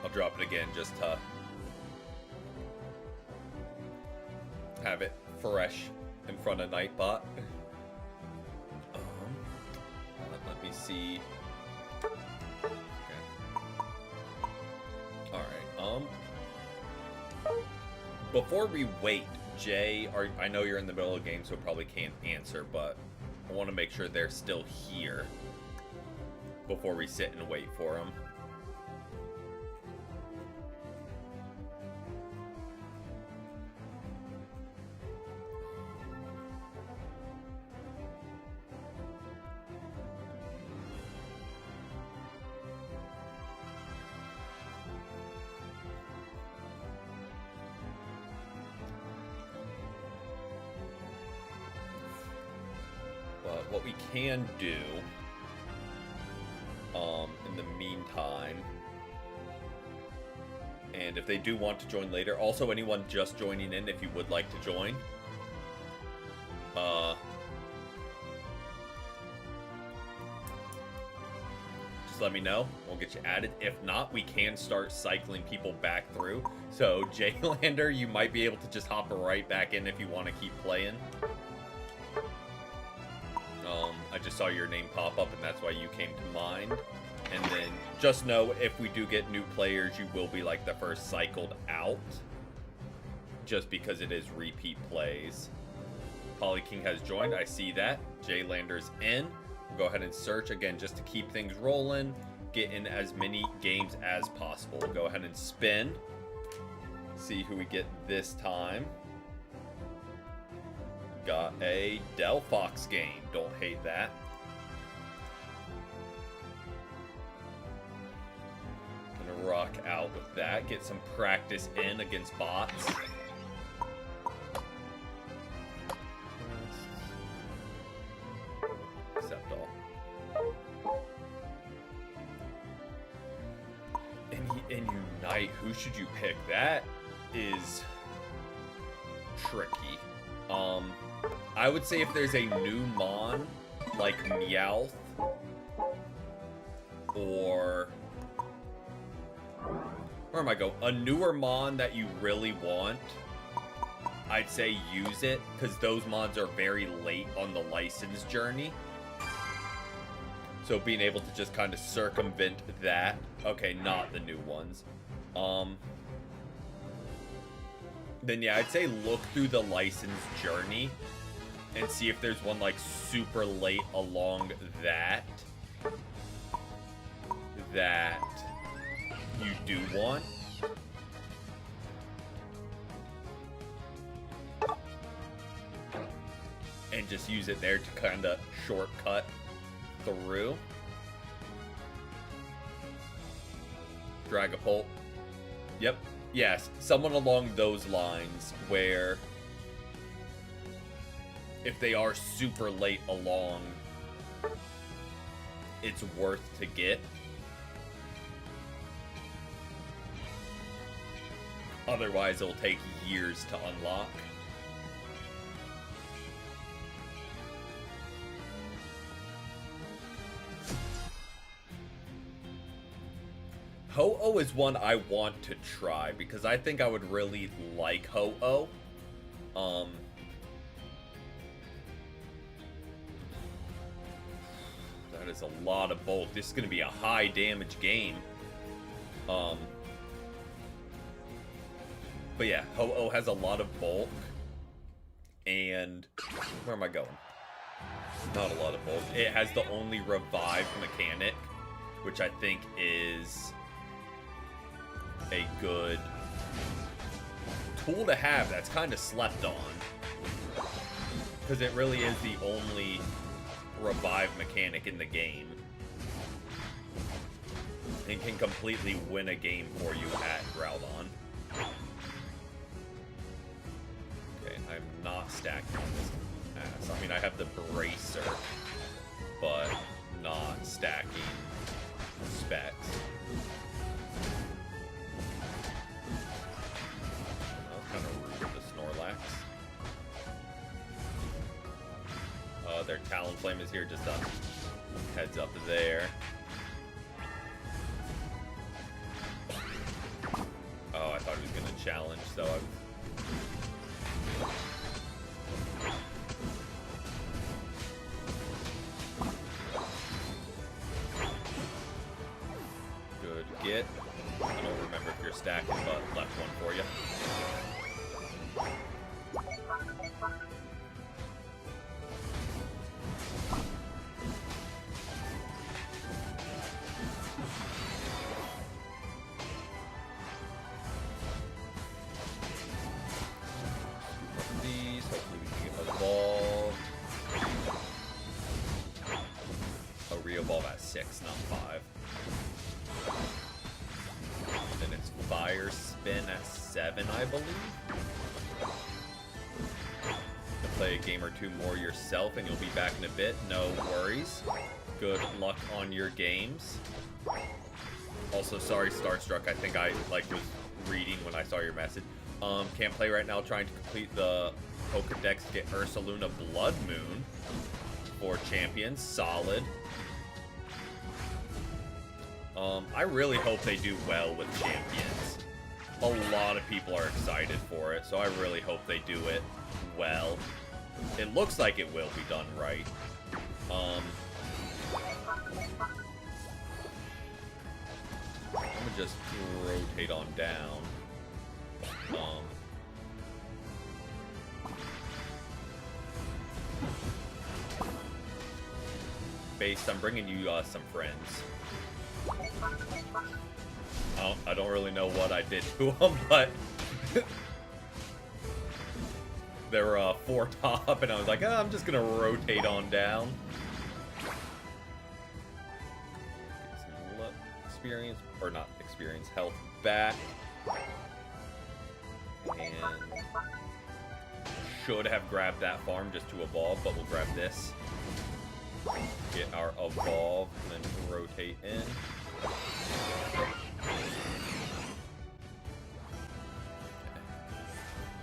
I'll drop it again just to have it fresh in front of Nightbot. Let me see. Okay. Alright, before we wait, Jay, I know you're in the middle of the game, so probably can't answer, but I want to make sure they're still here before we sit and wait for them. But what we can do, in the meantime, and if they do want to join later, also anyone just joining in, if you would like to join, just let me know. We'll get you added. If not, we can start cycling people back through. So, Jaylander, you might be able to just hop right back in if you want to keep playing. I just saw your name pop up, and that's why you came to mind. And then just know, if we do get new players, you will be like the first cycled out, just because it is repeat plays. Polly King has joined. I see that. Jaylander's in. We'll go ahead and search again just to keep things rolling. Get in as many games as possible. We'll go ahead and spin. See who we get this time. Got a Delphox game. Don't hate that. Gonna rock out with that. Get some practice in against bots. Accept all. And Unite, who should you pick? That is tricky. I would say if there's a new Mon, like Meowth, or where am I going? A newer Mon that you really want, I'd say use it, because those Mons are very late on the license journey. So being able to just kind of circumvent that. Okay, not the new ones. Then yeah, I'd say look through the license journey and see if there's one like super late along that you do want. And just use it there to kind of shortcut through. Dragapult. Yep. Yes, someone along those lines where if they are super late along, it's worth to get. Otherwise, it'll take years to unlock. Ho-Oh is one I want to try because I think I would really like Ho-Oh. That is a lot of bulk. This is going to be a high damage game. But yeah, Ho-Oh has a lot of bulk. And where am I going? Not a lot of bulk. It has the only revive mechanic, which I think is a good tool to have that's kind of slept on, because it really is the only revive mechanic in the game and can completely win a game for you at Groudon. Okay, I'm not stacking on this ass. I mean, I have the Bracer, but not stacking specs. Kind of rude with the Snorlax. Their Talonflame is here, just a heads up there. Oh, I thought he was gonna challenge, so stacking, but left one for you. These, hopefully we can get evolved. Oh, re-evolve at 6, not 5. Then it's Fire Spin at 7, I believe. To play a game or two more yourself, and you'll be back in a bit. No worries. Good luck on your games. Also, sorry, Starstruck. I think I was reading when I saw your message. Can't play right now. Trying to complete the Pokedex to get Ursaluna Blood Moon for champions. Solid. I really hope they do well with champions. A lot of people are excited for it, so I really hope they do it well. It looks like it will be done right. I'm gonna just rotate on down. Based, I'm bringing you some friends. I don't really know what I did to them, but they were 4 top, and I was like, oh, I'm just gonna rotate on down. Get some experience, or not experience, health back. And should have grabbed that farm just to evolve, but we'll grab this. Get our evolve, and then rotate in.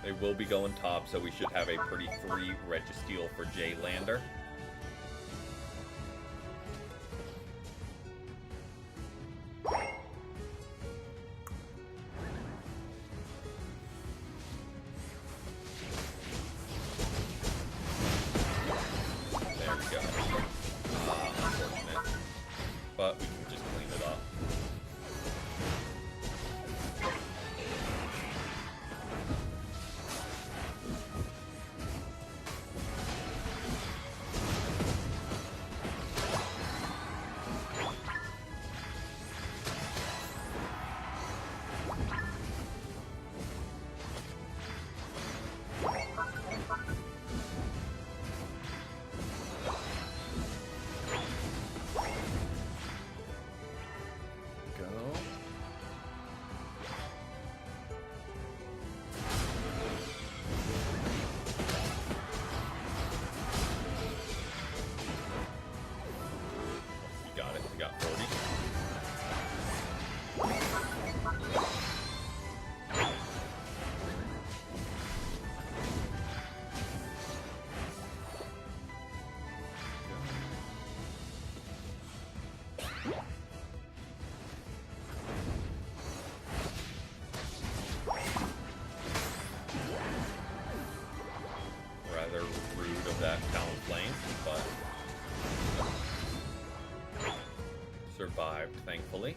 They will be going top, so we should have a pretty free Registeel for J-Lander. There we go. Unfortunate. But we can just clean it up. Survived, thankfully.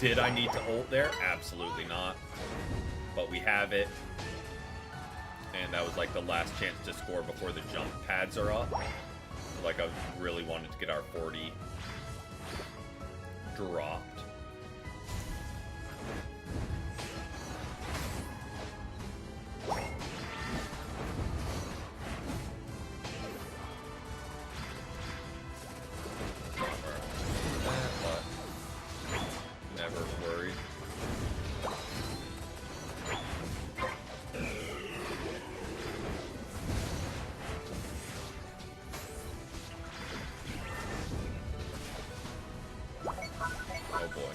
Did I need to ult there? Absolutely not. But we have it. And that was like the last chance to score before the jump pads are up. Like I really wanted to get our 40 dropped. Oh boy.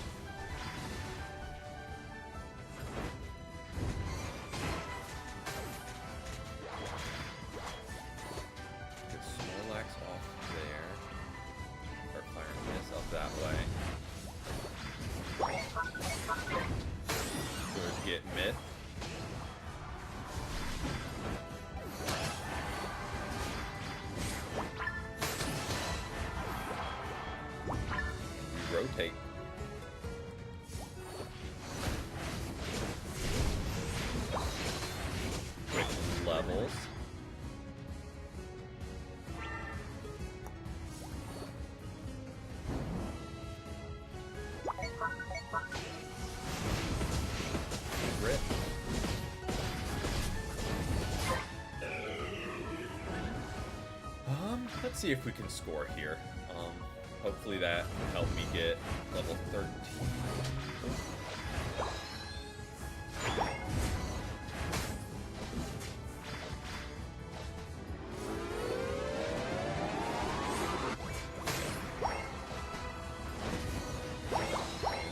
rotate. With levels. Rip. Let's see if we can score here. Hopefully that can help me get level 13.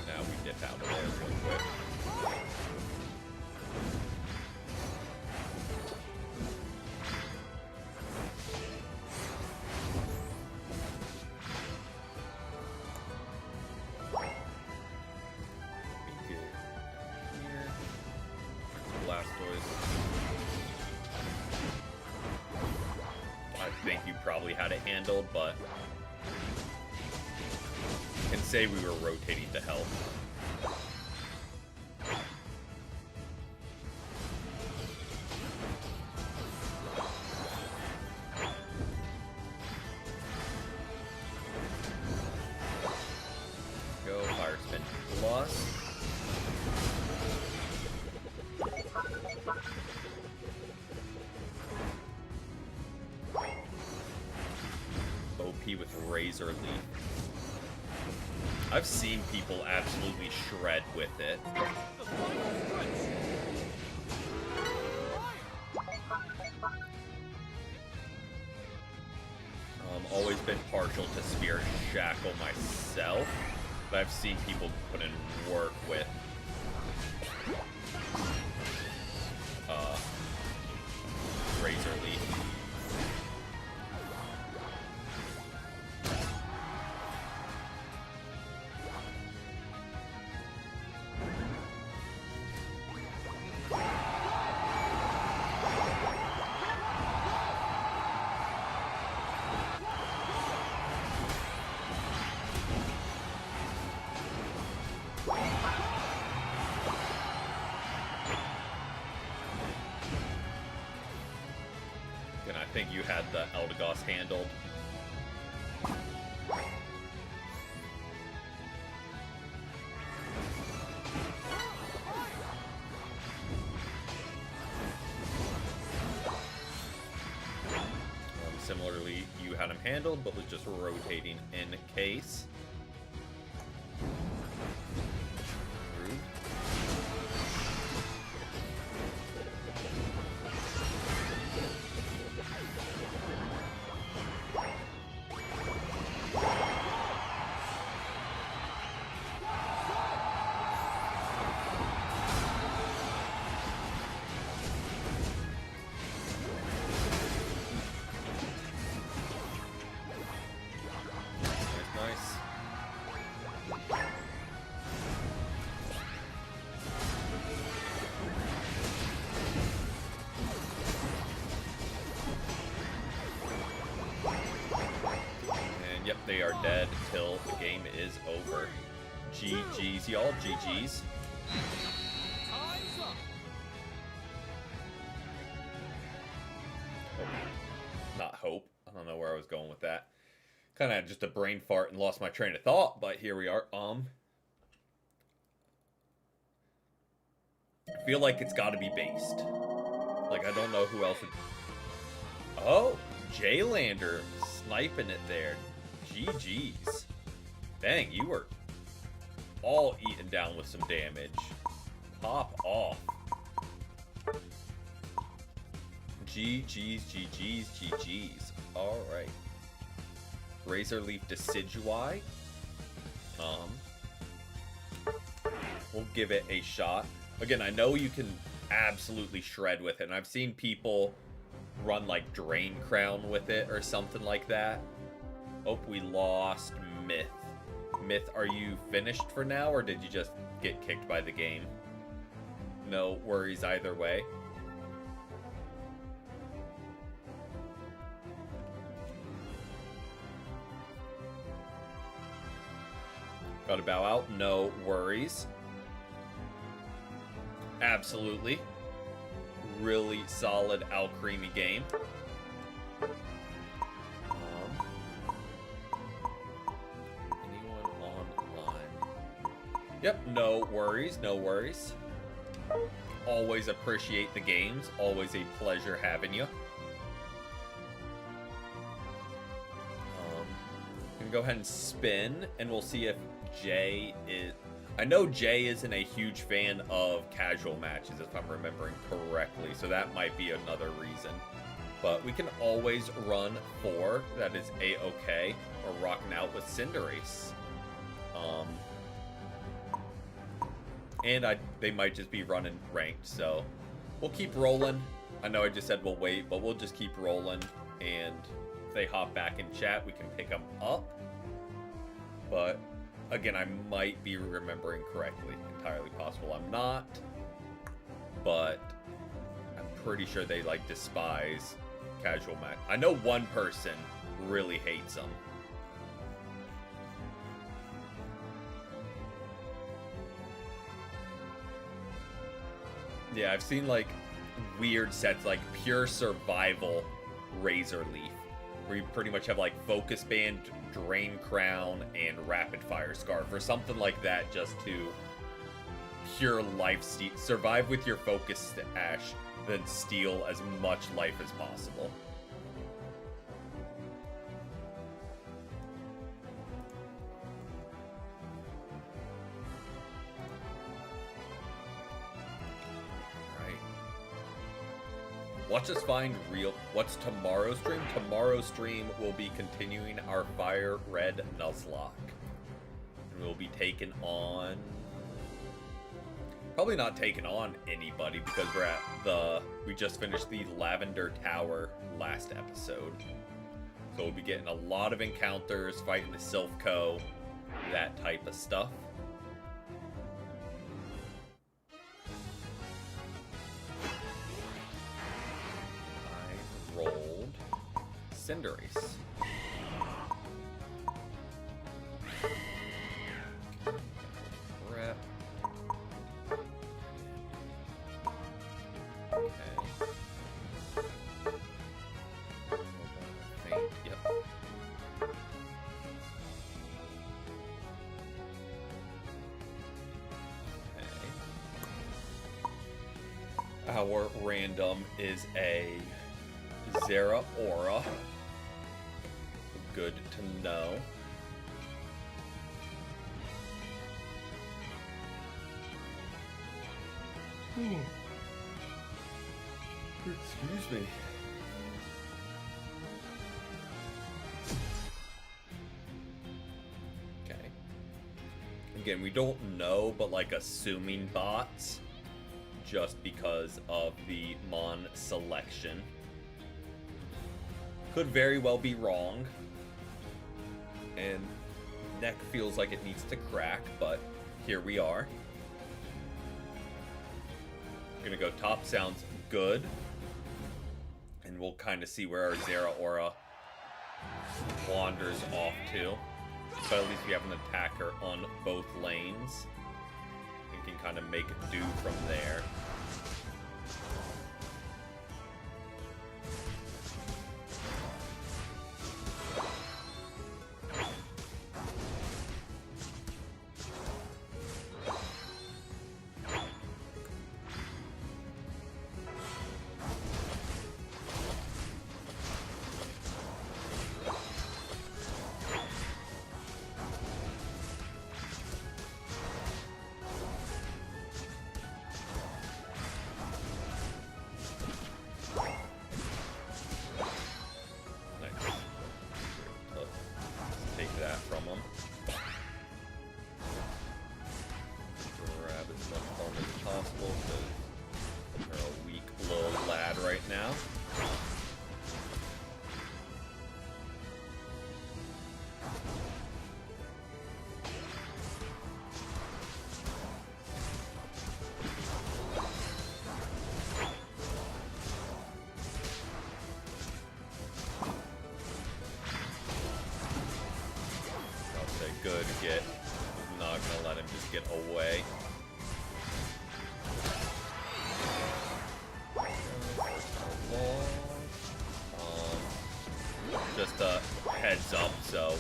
Now we dip out of there real quick. I think you probably had it handled, but can say we were rotating to help. Go fire spin plus. OP with Razor Leaf. I've seen people absolutely shred with it. The final stretch. Always been partial to Spirit Shackle myself, but I've seen people put in work with Razor Leaf. And I think you had the Eldegoss handled. Similarly, you had him handled, but was just rotating in case. Rude. Nice. And yep, they are dead till the game is over. GG's, y'all. GG's. Time's up. Not hope. I don't know where I was going with that. Kind of had just a brain fart and lost my train of thought, but here we are. I feel like it's got to be based. Like, I don't know who else would... Oh, Jaylander sniping it there. GG's. Dang, you were all eaten down with some damage. Pop off. GG's, GG's, GG's. Alright. Razor Leaf Decidui. We'll give it a shot. Again, I know you can absolutely shred with it, and I've seen people run like Drain Crown with it or something like that. Oh, we lost Myth. Myth, are you finished for now, or did you just get kicked by the game? No worries either way. Gotta bow out. No worries. Absolutely. Really solid Alcremie game. Anyone online? Yep, no worries, no worries. Always appreciate the games. Always a pleasure having you. Gonna go ahead and spin, and we'll see if Jay is... I know Jay isn't a huge fan of casual matches, if I'm remembering correctly, so that might be another reason. But we can always run 4. That is A-okay. We're rocking out with Cinderace. And they might just be running ranked, so we'll keep rolling. I know I just said we'll wait, but we'll just keep rolling. And if they hop back in chat, we can pick them up. But again, I might be remembering correctly. Entirely possible I'm not. But I'm pretty sure they like despise casual match. I know one person really hates them. Yeah, I've seen like weird sets like pure survival Razor Leaf, where you pretty much have like Focus Band, Drain Crown, and Rapid Fire Scarf, or something like that, just to pure life steal. Survive with your Focus Ash, then steal as much life as possible. Watch us find real... What's tomorrow's stream? Tomorrow's stream will be continuing our Fire Red Nuzlocke. And we'll be taking on... Probably not taking on anybody, because we're at the... We just finished the Lavender Tower last episode. So we'll be getting a lot of encounters, fighting the Silph Co, that type of stuff. Rolled Cinderace. Rep. Okay. Faint. Yep. Okay. Our random is a Zeraora. Good to know. Excuse me. Okay. Again, we don't know, but like assuming bots, just because of the Mon selection. Could very well be wrong. And neck feels like it needs to crack, but here we are. Gonna go top sounds good. And we'll kind of see where our Zeraora wanders off to. But at least we have an attacker on both lanes. And can kind of make it do from there. Good get not gonna let him just get away. Just a heads up, so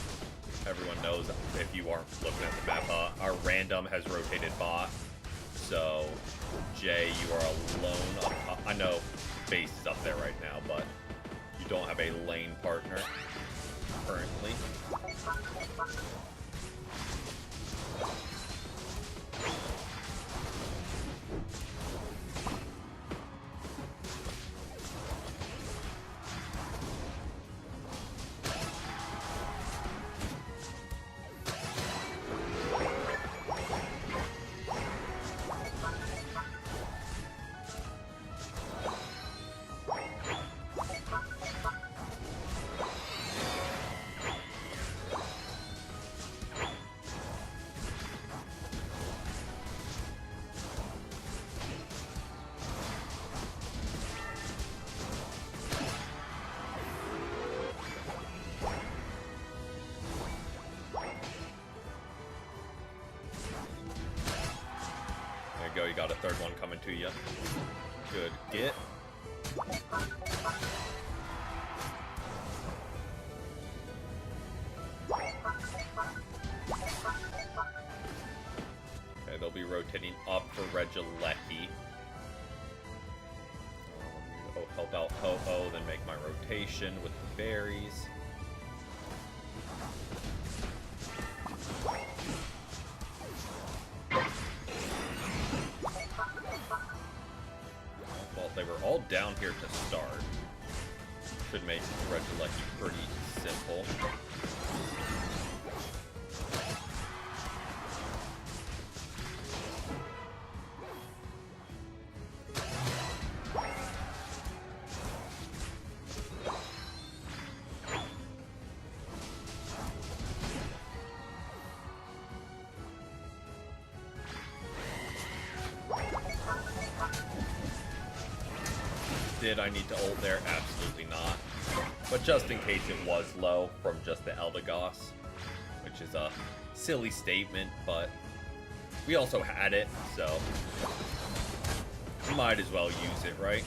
everyone knows if you aren't looking at the map, our random has rotated bot. So, Jay, you are alone on top. I know base is up there right now, but you don't have a lane partner currently. Go, you got a third one coming to you. Good get. Okay, they'll be rotating up for Regilecki. Help out Ho-Oh, then make my rotation with the berries. They were all down here to start. Should make Regilecki pretty simple. Did I need to ult there? Absolutely not. But just in case it was low from just the Eldegoss, which is a silly statement, but we also had it, so might as well use it, right?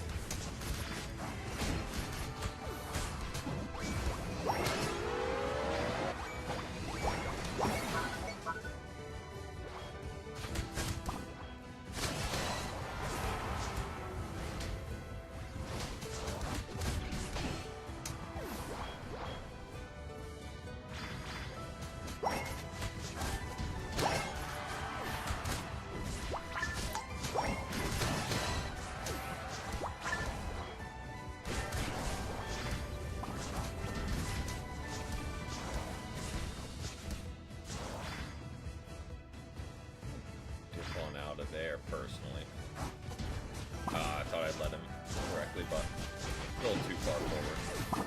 Out of there personally. I thought I'd let him correctly, but a little too far forward.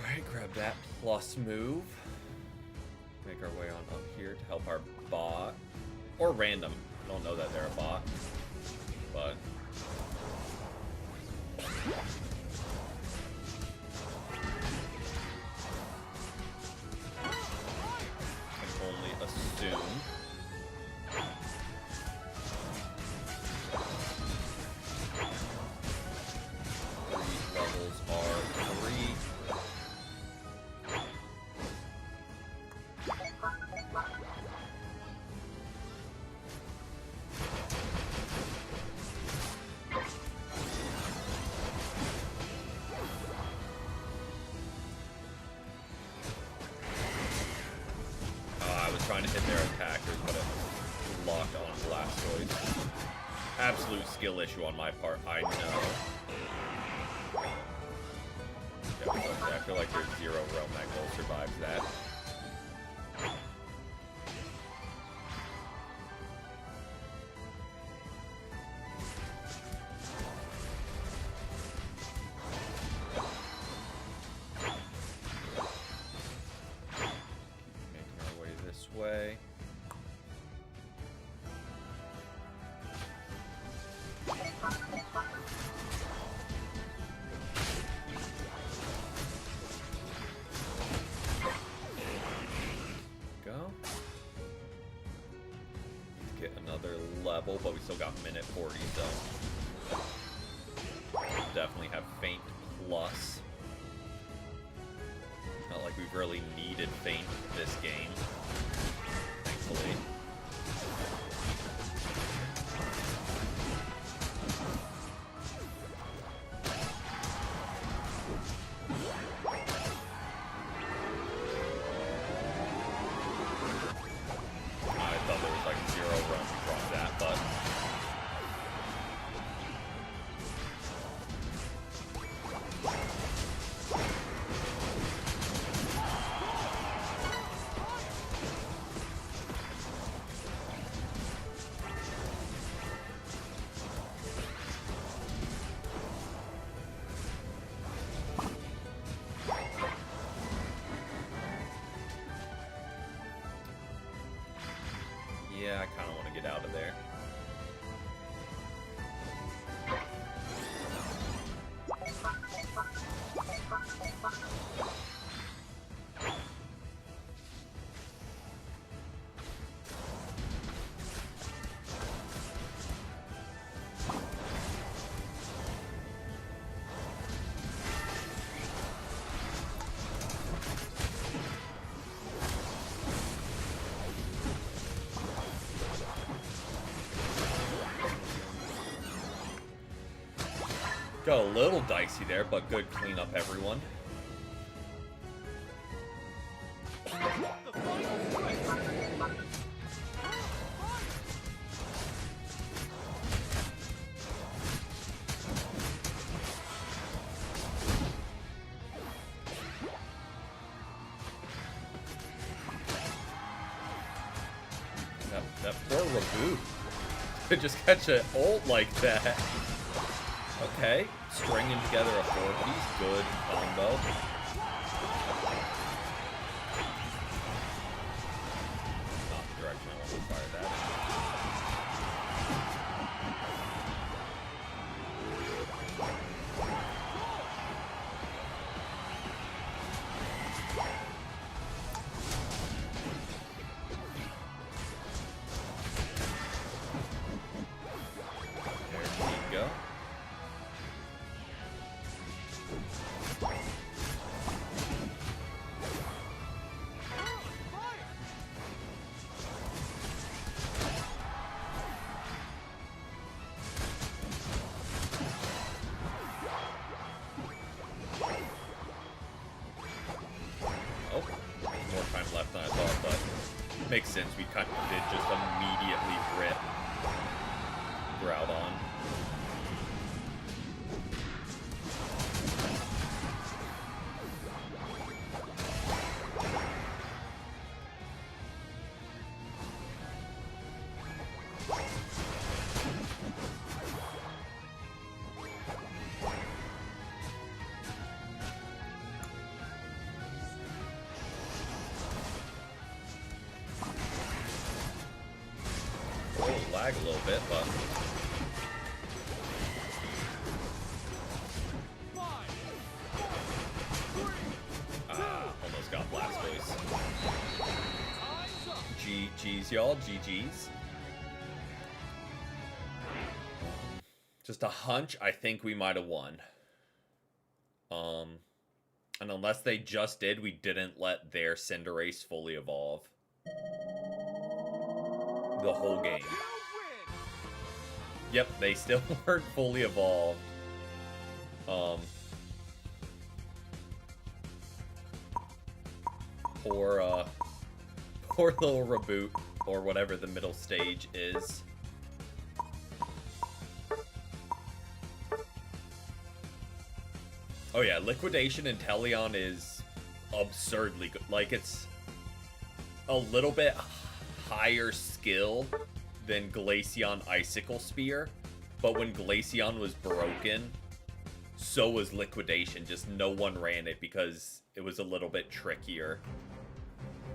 Alright, grab that plus move. Make our way on up here to help our bot. Or random. I don't know that they're a bot. But assume. 3 levels are 3. Trying to hit their attackers, but it locked on Blastoise. Absolute skill issue on my part, I know. Yeah, I feel like there's 0 realm that goal survives that. Way. level, but we still got minute 40, so we'll definitely have Feint Plus. Not like we've really needed Feint this game, thankfully. Yeah, I kind of want to get out of there. Got a little dicey there, but good cleanup, everyone. The final stretch. That poor Reboot to just catch an ult like that. Okay, stringing together a 4-piece, good combo. Not the direction I want to fire that. There you go. Oh, more time left than I thought, but makes sense. We kind of did just immediately rip Groudon. Lag a little bit, but 5, 4, 3, almost got Blastoise. time's up. GG's, y'all. GG's. Just a hunch, I think we might have won. And unless they just did, we didn't let their Cinderace fully evolve. The whole game. You win. Yep, they still weren't fully evolved. Poor little Reboot, or whatever the middle stage is. Oh yeah, Liquidation Inteleon is absurdly good. Like, it's a little bit higher skill than Glaceon Icicle Spear, but when Glaceon was broken, so was Liquidation. Just no one ran it because it was a little bit trickier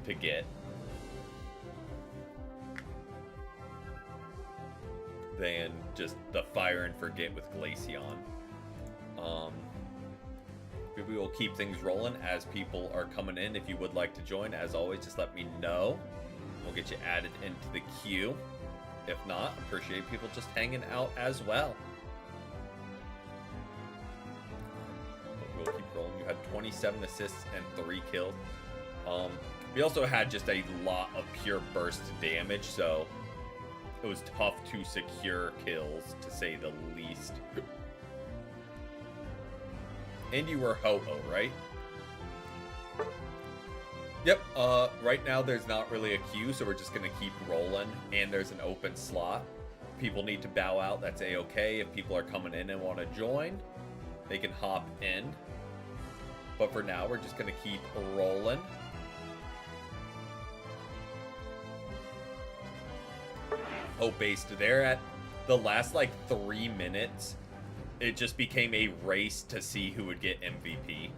to get than just the Fire and Forget with Glaceon. We will keep things rolling as people are coming in. If you would like to join, as always, just let me know. We'll get you added into the queue. If not, appreciate people just hanging out as well. But we'll keep rolling. You had 27 assists and 3 kills. We also had just a lot of pure burst damage, so it was tough to secure kills, to say the least. And you were Ho-Oh, right? Yep, right now there's not really a queue, so we're just gonna keep rolling, and there's an open slot. People need to bow out, that's a-okay. If people are coming in and want to join, they can hop in. But for now, we're just gonna keep rolling. Oh, based there at the last, like, 3 minutes, it just became a race to see who would get MVP.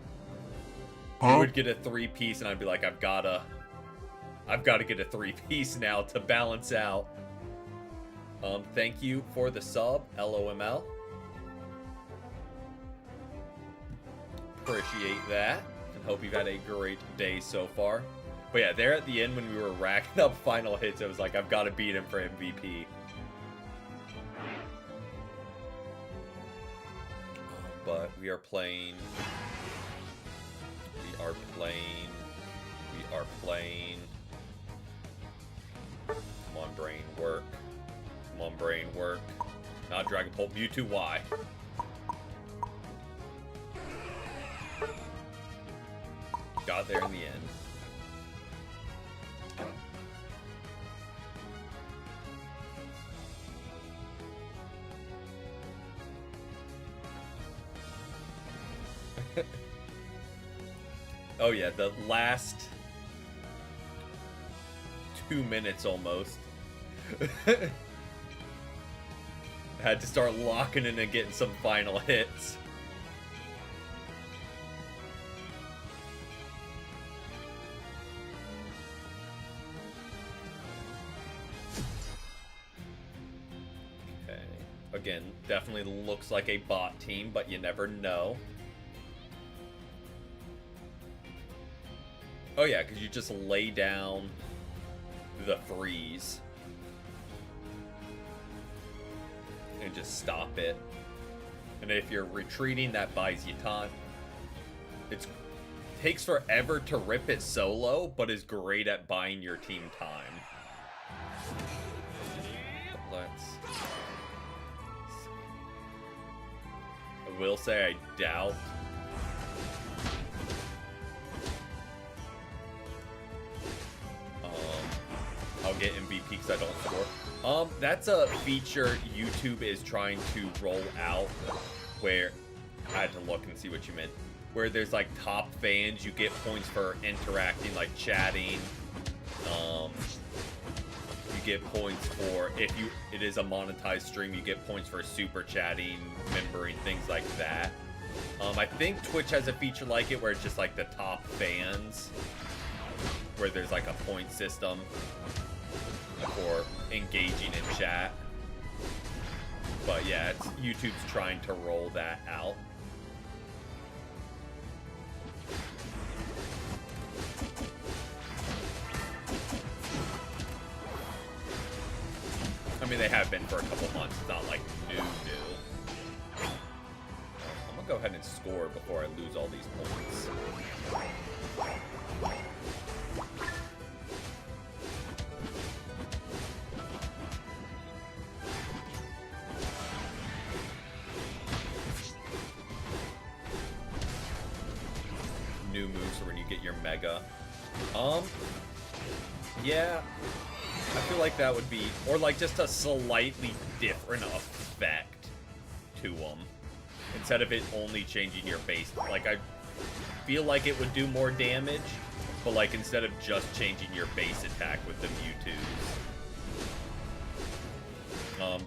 You would get a 3-piece, and I'd be like, I've gotta get a 3-piece now to balance out. Thank you for the sub, LOML. Appreciate that, and hope you've had a great day so far. But yeah, there at the end when we were racking up final hits, it was like, I've got to beat him for MVP. But we are playing. We are playing. Come on, brain, work. Come on, brain, work. Not Dragon Pulp, Mewtwo, why? Got there in the end. Oh yeah, the last 2 minutes almost. Had to start locking in and getting some final hits. Okay. Again, definitely looks like a bot team, but you never know. Oh yeah, because you just lay down the freeze and just stop it. And if you're retreating, that buys you time. It takes forever to rip it solo, but is great at buying your team time. Let's see. I will say I doubt I'll get MVP because I don't score. That's a feature YouTube is trying to roll out where I had to look and see what you meant. Where there's like top fans, you get points for interacting, like chatting. You get points for it is a monetized stream. You get points for super chatting, membering, things like that. I think Twitch has a feature like it where it's just like the top fans, where there's like a point system for engaging in chat. But yeah, YouTube's trying to roll that out. I mean, they have been for a couple months. It's not like new. I'm gonna go ahead and score before I lose all these points. New moves for when you get your mega. Yeah, I feel like that would be, or like just a slightly different effect to them. Instead of it only changing your base. Like, I feel like it would do more damage, but like instead of just changing your base attack with the Mewtwo's.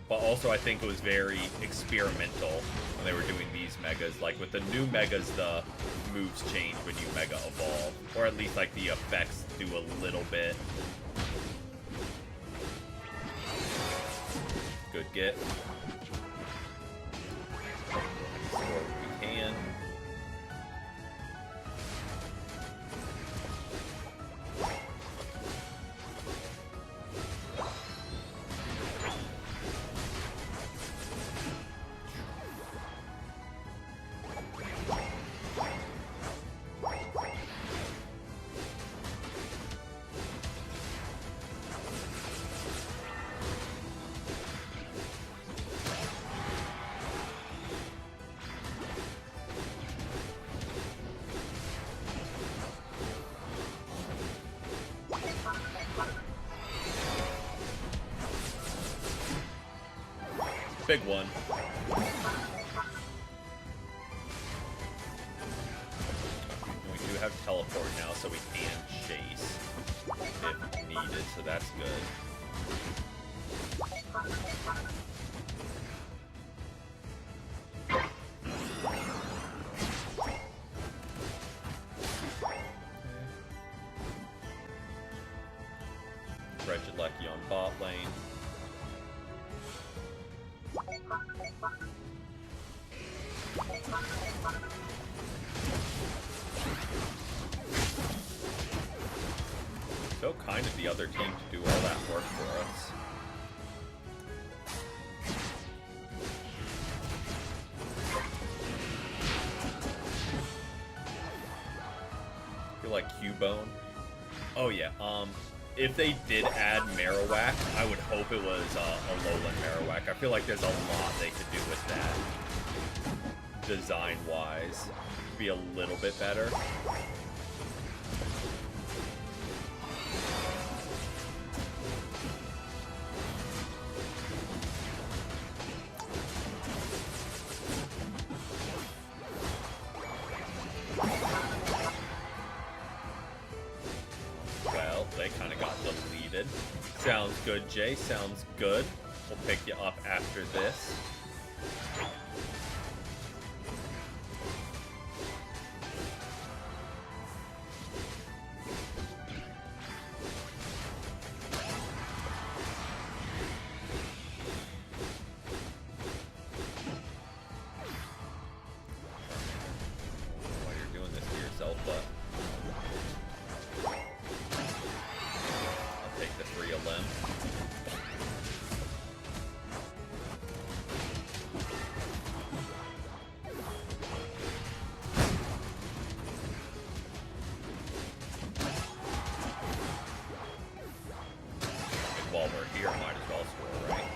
But also I think it was very experimental when they were doing these megas. Like with the new megas, the moves change when you mega evolve, or at least like the effects do a little bit. Good get. Score what we can. big one. We do have teleport now, so we can chase if needed, so that's good. Regilecki on bot lane. So kind of the other team to do all that work for us. I feel like Cubone. Oh yeah, if they did add Marowak, I would hope it was a lowland Marowak. I feel like there's a lot they could do with that, design-wise. Be a little bit better. Well, they kind of got deleted. Sounds good, Jay. Sounds good. We'll pick you up after this. While you're doing this to yourself, but I'll take the free limb. And while we're here, might as well score, right?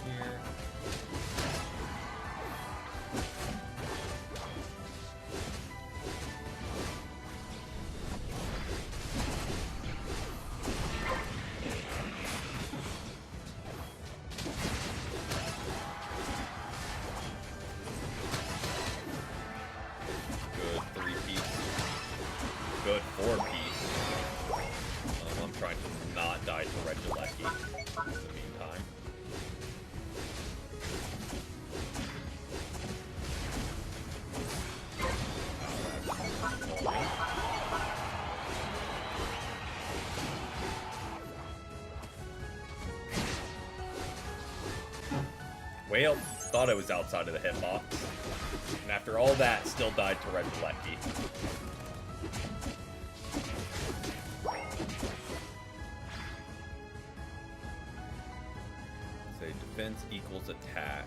Here. Good 3-piece. Good 4-piece. I'm trying to not die to Regilecki in the meantime. Well, thought I was outside of the hitbox. And after all that, still died to Regilecki. Say defense equals attack.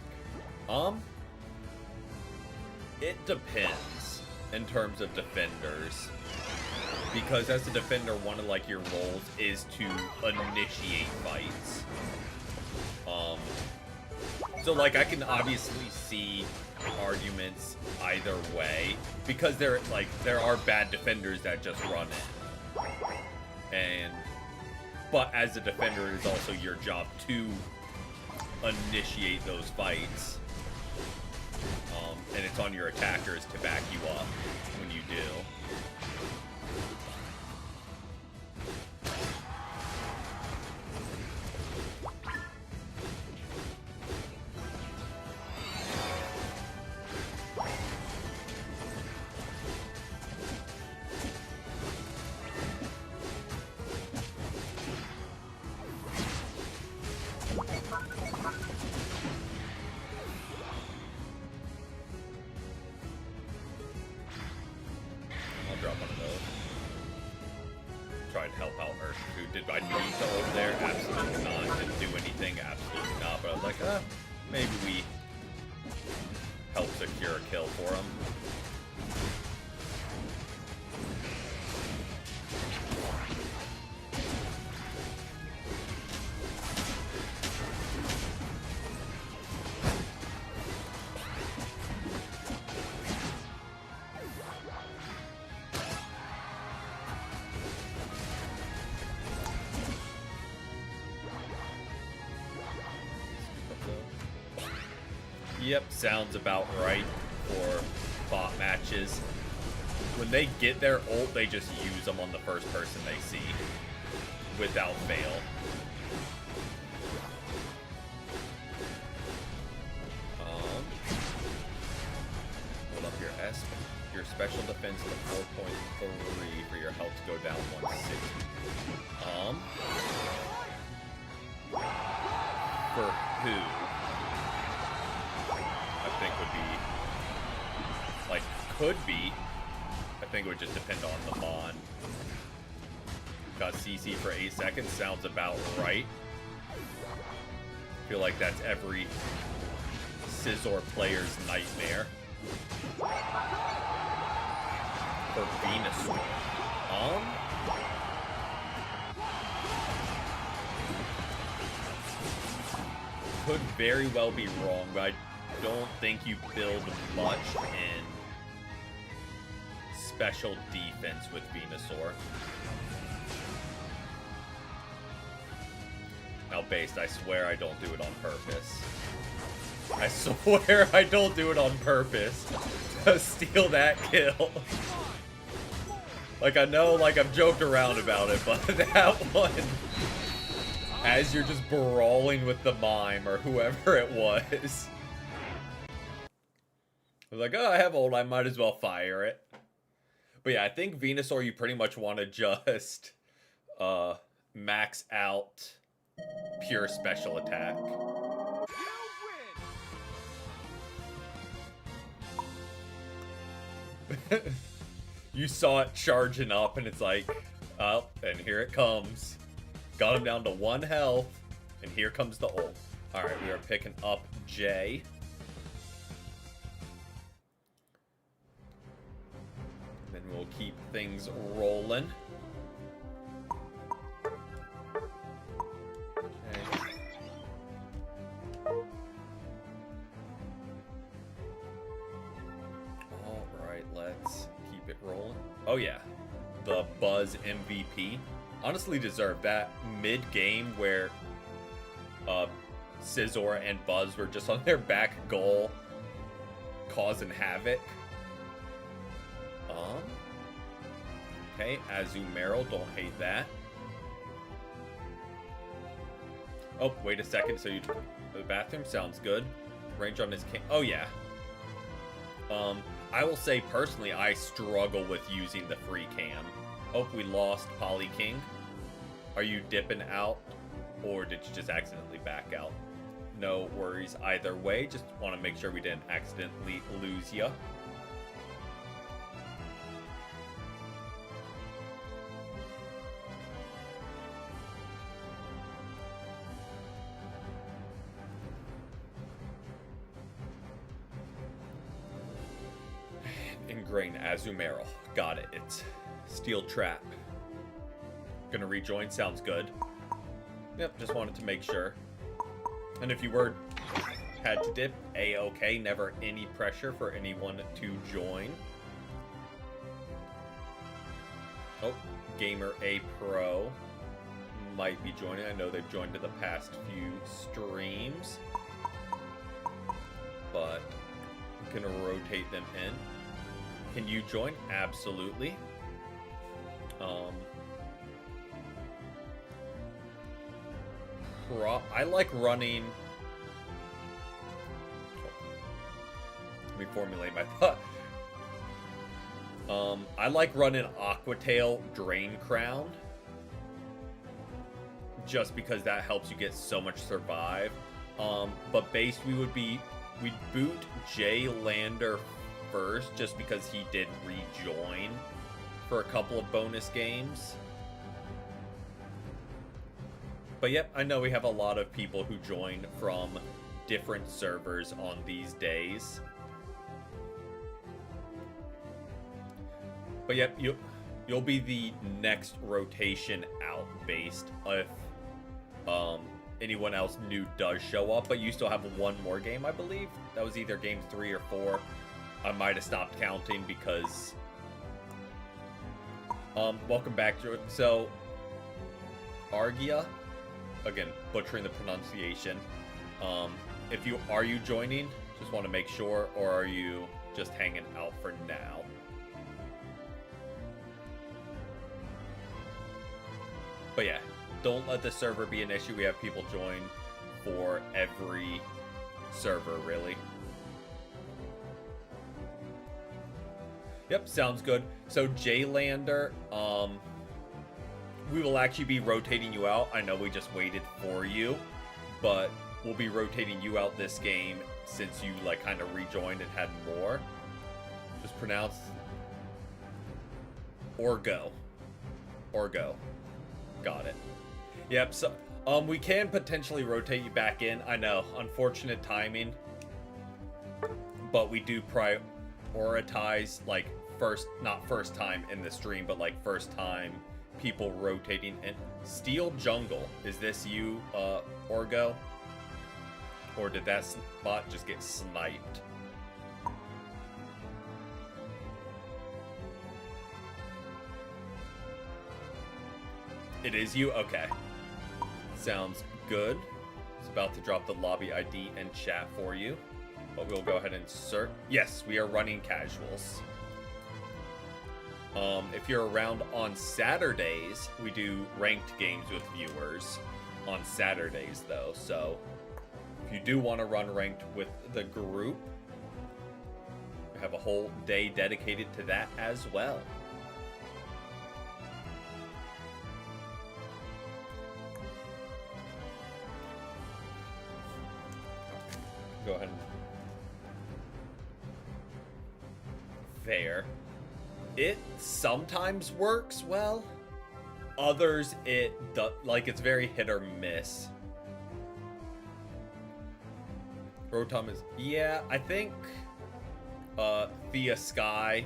It depends in terms of defenders. Because as a defender, one of like your roles is to initiate fights. So like I can obviously see arguments either way because there are bad defenders that just run in. But as a defender, it is also your job to initiate those fights. And it's on your attackers to back you up when you do. maybe we help secure a kill for him. Yep, sounds about right for bot matches. When they get their ult, they just use them on the first person they see without fail. Hold up your S. Your special defense to 4.3 for your health to go down 160. For who? I think would be, like, could be. I think it would just depend on the mon. Got CC for 8 seconds, sounds about right. Feel like that's every Scizor player's nightmare. For Venusaur. Could very well be wrong, but I don't think you build much in special defense with Venusaur. Now, based, I swear I don't do it on purpose. I swear I don't do it on purpose to steal that kill. Like, I know, like, I've joked around about it, but that one, as you're just brawling with the mime or whoever it was, I was like, oh, I have ult, I might as well fire it. But yeah, I think Venusaur, you pretty much want to just max out pure special attack. You saw it charging up, and it's like, oh, and here it comes. Got him down to 1 health, and here comes the ult. Alright, we are picking up J. Then we'll keep things rolling. Okay. Alright, let's keep it rolling. Oh yeah, the Buzz MVP. Honestly deserved that mid-game where Scizor and Buzz were just on their back goal causing havoc. Okay, Azumarill, don't hate that. Oh, wait a second, so the bathroom sounds good. Range on his king. Oh yeah. I will say personally, I struggle with using the free cam. Oh, we lost Poly King. Are you dipping out, or did you just accidentally back out? No worries either way. Just want to make sure we didn't accidentally lose you. Ingrain Azumarill. Got it. It's Steel Trap. Gonna rejoin. Sounds good. Yep, just wanted to make sure. And if you had to dip, A-okay. Never any pressure for anyone to join. Oh, Gamer A Pro might be joining. I know they've joined in the past few streams. But I'm gonna rotate them in. Can you join? Absolutely. I like running. Let me formulate my thought. I like running Aquatail Drain Crown. Just because that helps you get so much survive. But base we'd boot J Lander first, just because he did rejoin for a couple of bonus games. But yep, I know we have a lot of people who join from different servers on these days. But yep, you'll be the next rotation out based if anyone else new does show up. But you still have one more game, I believe. That was either game 3 or 4. I might have stopped counting because welcome back to it. So Argia, again, butchering the pronunciation. If you are you joining, just want to make sure, or are you just hanging out for now? But yeah, don't let the server be an issue. We have people join for every server, really. Yep, sounds good. So Jaylander, we will actually be rotating you out. I know we just waited for you, but we'll be rotating you out this game since you like kind of rejoined and had more. Just pronounce Orgo. Orgo. Got it. Yep, so we can potentially rotate you back in. I know, unfortunate timing. But we do prioritize like not first time in the stream, but like first time people rotating in. Steel Jungle, is this you, Orgo? Or did that spot just get sniped? It is you? Okay. Sounds good. It's about to drop the lobby ID and chat for you. But we'll go ahead and insert. Yes, we are running casuals. If you're around on Saturdays, we do ranked games with viewers on Saturdays, though. So if you do want to run ranked with the group, we have a whole day dedicated to that as well. Go ahead. There. It sometimes works well. Others, it's very hit or miss. Rotom is, yeah, I think Thea Sky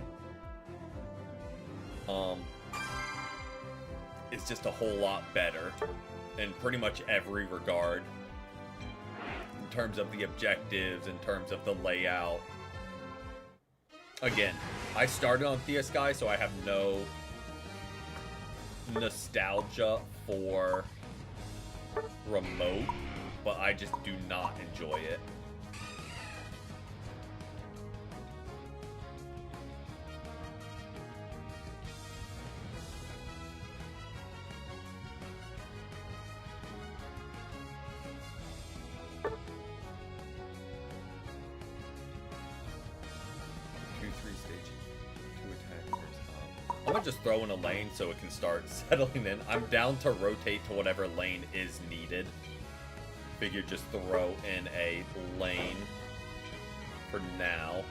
is just a whole lot better in pretty much every regard. In terms of the objectives, in terms of the layout. Again, I started on Thea Sky, so I have no nostalgia for remote, but I just do not enjoy it. I'm gonna just throw in a lane so it can start settling in. I'm down to rotate to whatever lane is needed. Figure just throw in a lane for now.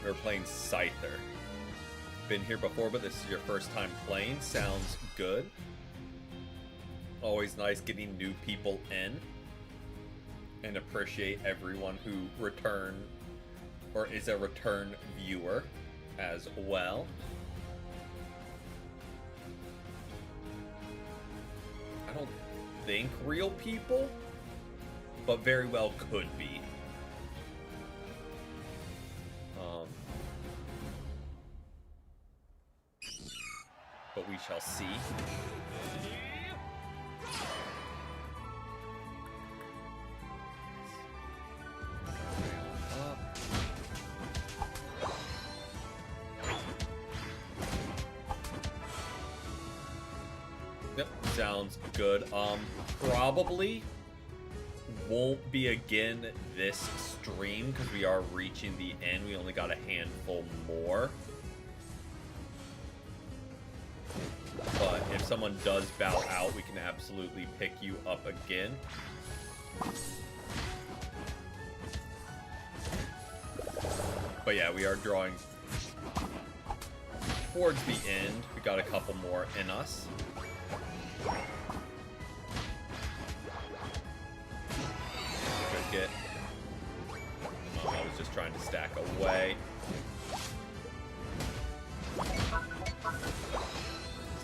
We're playing Scyther. Been here before, but this is your first time playing. Sounds good. Always nice getting new people in. And appreciate everyone who returned or is a return viewer as well. I don't think real people, but very well could be. But we shall see. Yep, sounds good. Probably won't be again this stream because we are reaching the end. We only got a handful more. But if someone does bow out, we can absolutely pick you up again. But yeah, we are drawing towards the end. We got a couple more in us. it. I was just trying to stack away.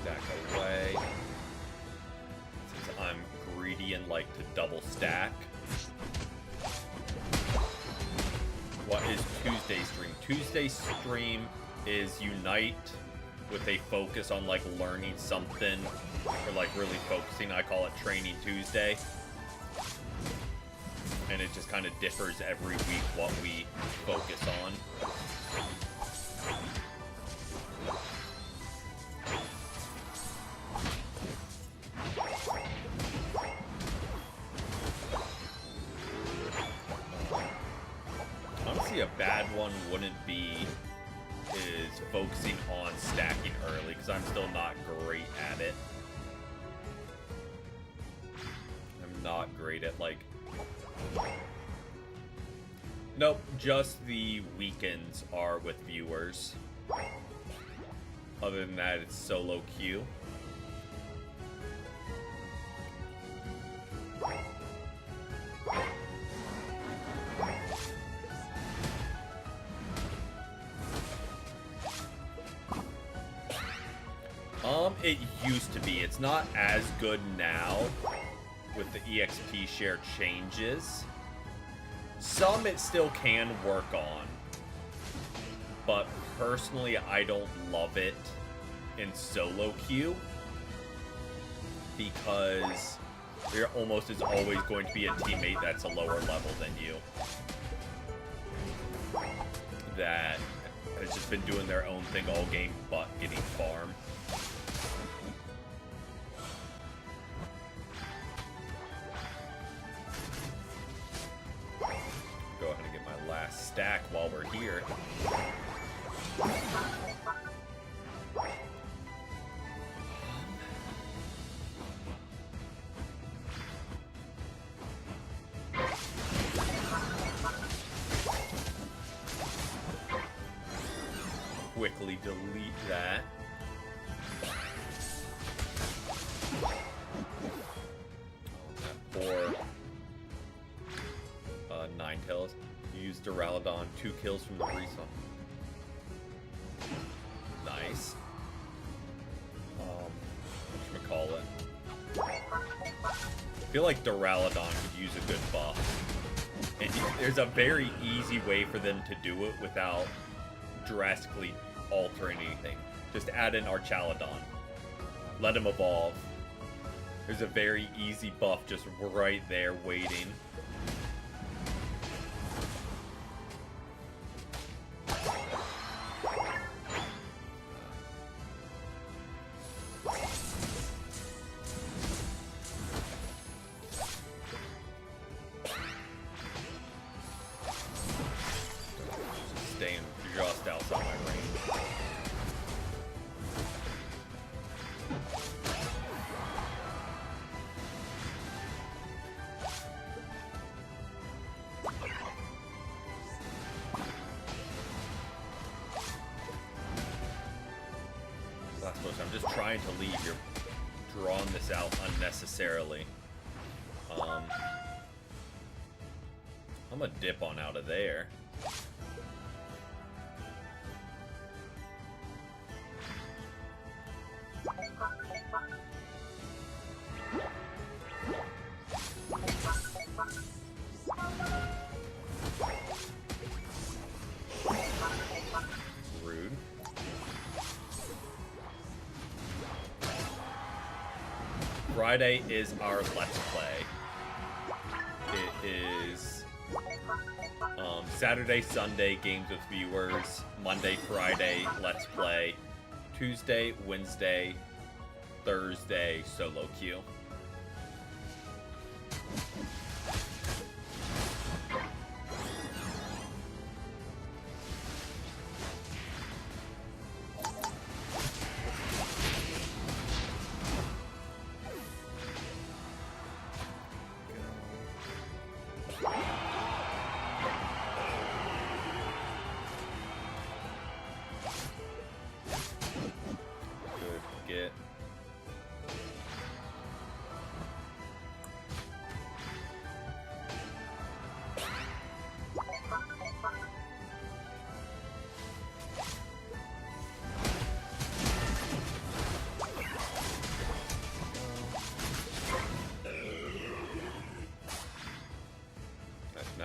Stack away. Since I'm greedy and like to double stack. What is Tuesday's stream? Tuesday's stream is Unite with a focus on like learning something or like really focusing. I call it Training Tuesday. And it just kind of differs every week what we focus on. Honestly, a bad one wouldn't be is focusing on stacking early, because I'm still not great at it. I'm not great at, like... Nope, just the weekends are with viewers. Other than that, it's solo queue. It used to be. It's not as good now with the EXP share changes. Some it still can work on, but personally I don't love it in solo queue because there almost is always going to be a teammate that's a lower level than you that has just been doing their own thing all game but getting farm. Go ahead and get my last stack while we're here. Quickly delete that. For 9 kills. You used Duraludon, 2 kills from the respawn. Nice. Whatchamacallit. I feel like Duraludon could use a good buff. And there's a very easy way for them to do it without drastically altering anything. Just add in Archaludon. Let him evolve. There's a very easy buff just right there waiting. Staying just outside my range. I'm just trying to leave. You're drawing this out unnecessarily. I'm gonna dip on out of there. Rude. Friday is our Let's Play. It is Saturday, Sunday, games with viewers. Monday, Friday, Let's Play. Tuesday, Wednesday, Thursday, solo queue.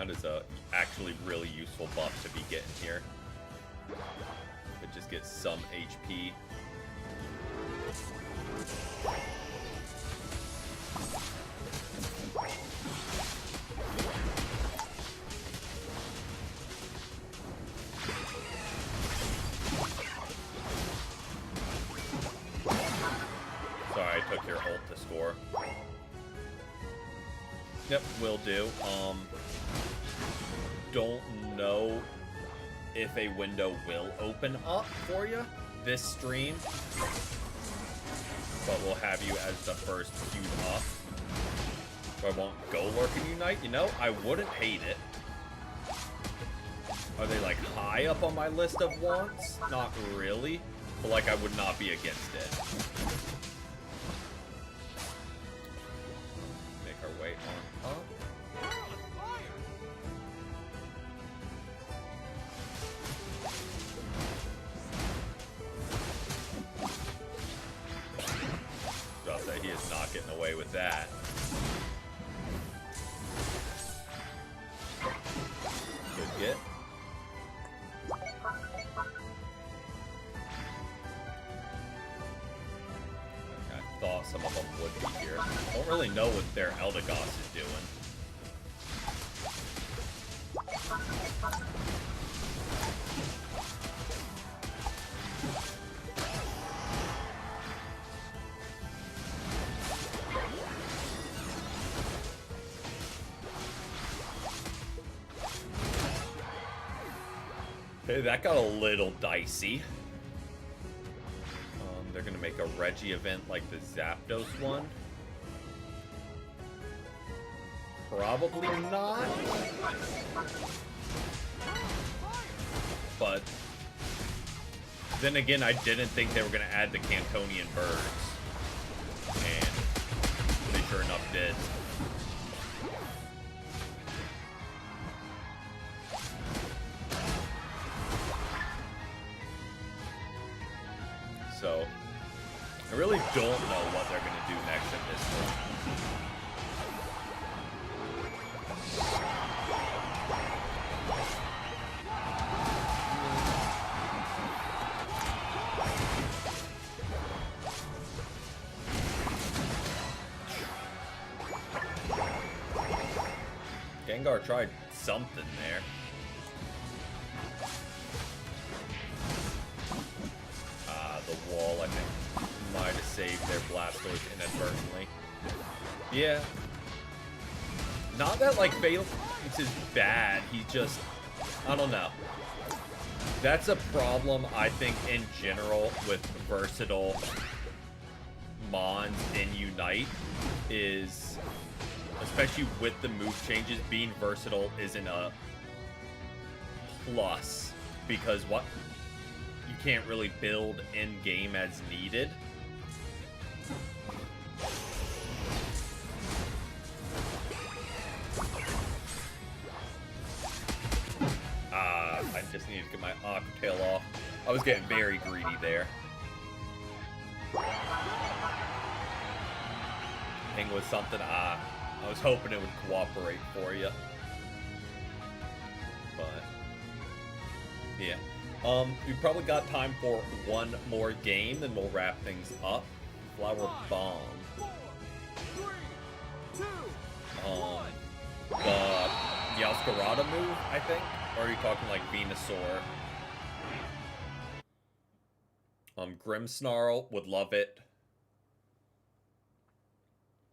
That is a actually really useful buff to be getting here. It just gets some HP. Sorry, I took your ult to score. Yep, will do. Don't know if a window will open up for you this stream, but we'll have you as the first queued up. So I won't go lurk and unite. You know, I wouldn't hate it. Are they like high up on my list of wants? Not really, but like I would not be against it. Make our way on up. We're on fire! I'll say he is not getting away with that. Good get. I thought some of them would be here. Don't really know what their Eldegoss is doing. Okay, that got a little dicey. They're gonna make a Reggie event like the Zapdos one. Probably not. But then again, I didn't think they were gonna add the Cantonian birds. And they sure enough did. So, I really don't know what they're going to do next in this one. Gengar tried something there. The wall, I think, might have saved their Blastoise inadvertently. Yeah. Not that, like, Phalanx is bad. He just, I don't know. That's a problem, I think, in general with versatile Mons in Unite, is, especially with the move changes, being versatile isn't a plus. Because what? You can't really build in-game as needed. I just needed to get my Aqua Tail off. I was getting very greedy there. Thing was something I was hoping it would cooperate for you. But yeah. We've probably got time for one more game, then we'll wrap things up. Flower Bomb. 4, 3, 2, The Yaskarada move, I think? Or are you talking like Venusaur? Grimmsnarl, would love it.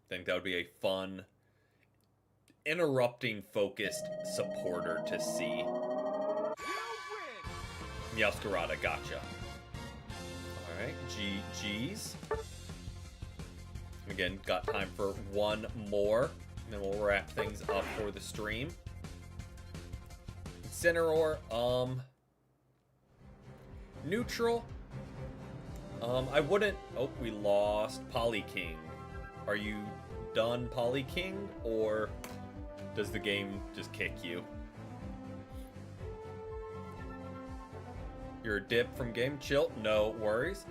Think that would be a fun, interrupting focused supporter to see. you win! Yaskarada, gotcha. Alright, GG's. Again, got time for one more, and then we'll wrap things up for the stream. Incineroar, neutral. I wouldn't... Oh, we lost Polyking. Are you done Polyking, or does the game just kick you? You're a dip from game? Chill, no worries.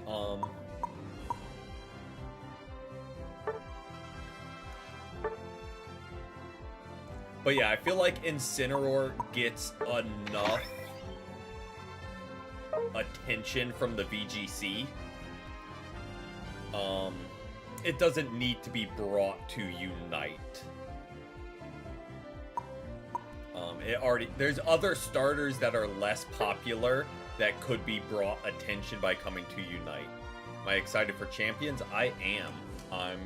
But yeah, I feel like Incineroar gets enough attention from the VGC. It doesn't need to be brought to Unite. There's other starters that are less popular that could be brought attention by coming to Unite. Am I excited for Champions? I am. I'm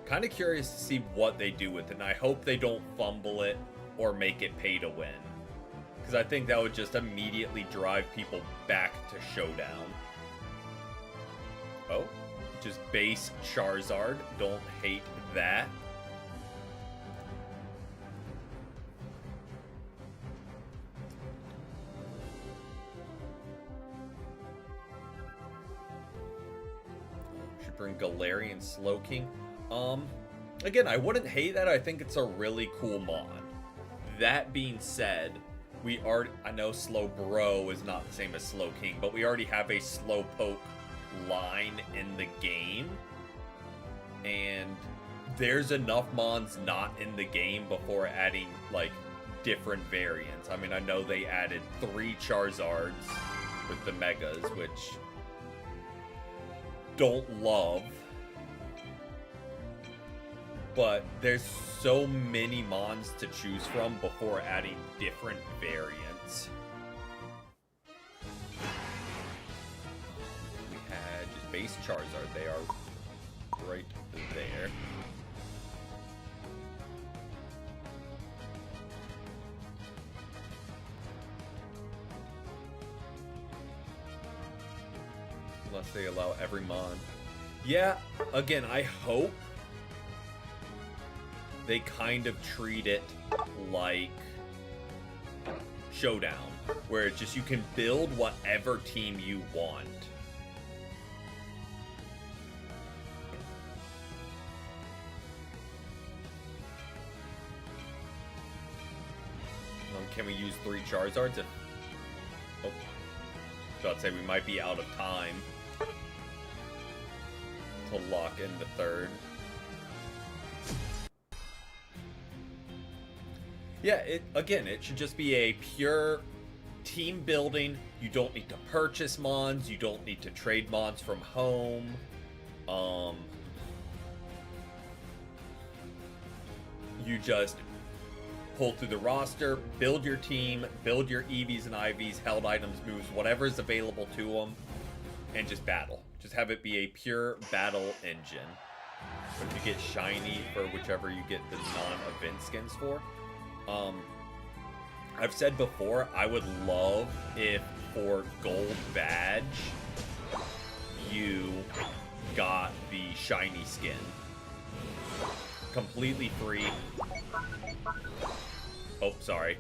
kind of curious to see what they do with it, and I hope they don't fumble it or make it pay to win. Because I think that would just immediately drive people back to Showdown. Oh, just base Charizard. Don't hate that. Should bring Galarian Slowking. Again, I wouldn't hate that. I think it's a really cool mod. That being said, I know Slowbro is not the same as Slowking, but we already have a Slowpoke line in the game. And there's enough mons not in the game before adding, like, different variants. I mean, I know they added 3 Charizards with the Megas, which don't love. But there's so many mons to choose from before adding different variants. We had just base Charizard. They are right there. Unless they allow every mon. Yeah, again, I hope they kind of treat it like Showdown, where it's just you can build whatever team you want. Can we use 3 Charizards? Oh, so I'd say we might be out of time to lock in the third. Yeah, it should just be a pure team building. You don't need to purchase mons. You don't need to trade mons from home. You just pull through the roster, build your team, build your EVs and IVs, held items, moves, whatever is available to them, and just battle. Just have it be a pure battle engine. But if you get shiny for whichever you get the non-event skins for. I've said before, I would love if for gold badge you got the shiny skin completely free. Oh, sorry.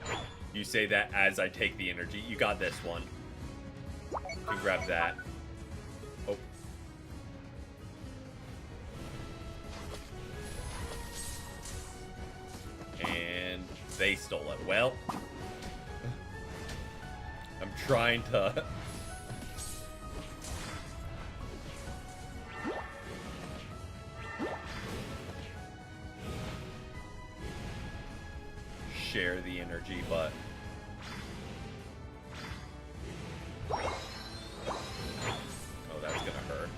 You say that as I take the energy. You got this one. You can grab that. Oh. And they stole it. Well, I'm trying to... share the energy, but... oh, that's gonna hurt.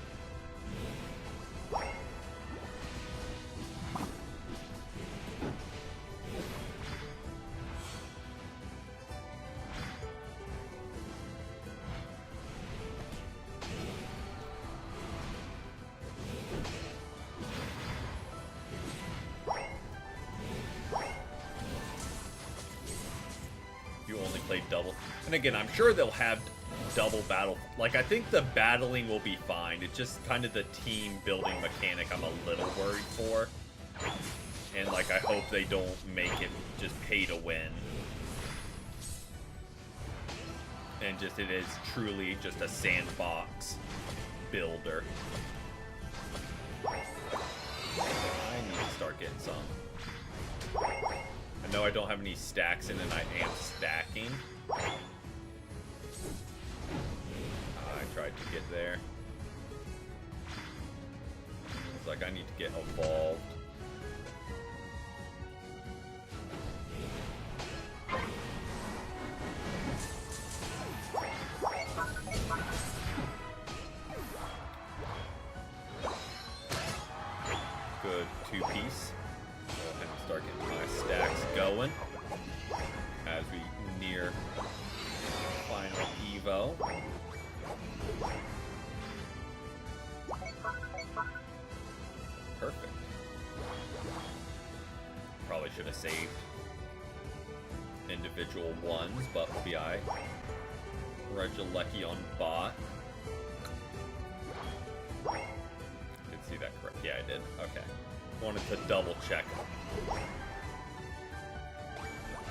Double. And again, I'm sure they'll have double battle. Like, I think the battling will be fine. It's just kind of the team building mechanic I'm a little worried for. And, like, I hope they don't make it just pay to win. And just, it is truly just a sandbox builder. I need to start getting some. I know I don't have any stacks in, and I am stacking. I tried to get there. It's like I need to get evolved. going as we near final Evo. Perfect. Probably should have saved individual ones, but we'll be alright. Regilecki on bot. Did see that correct? Yeah, I did. Okay. Wanted to double check.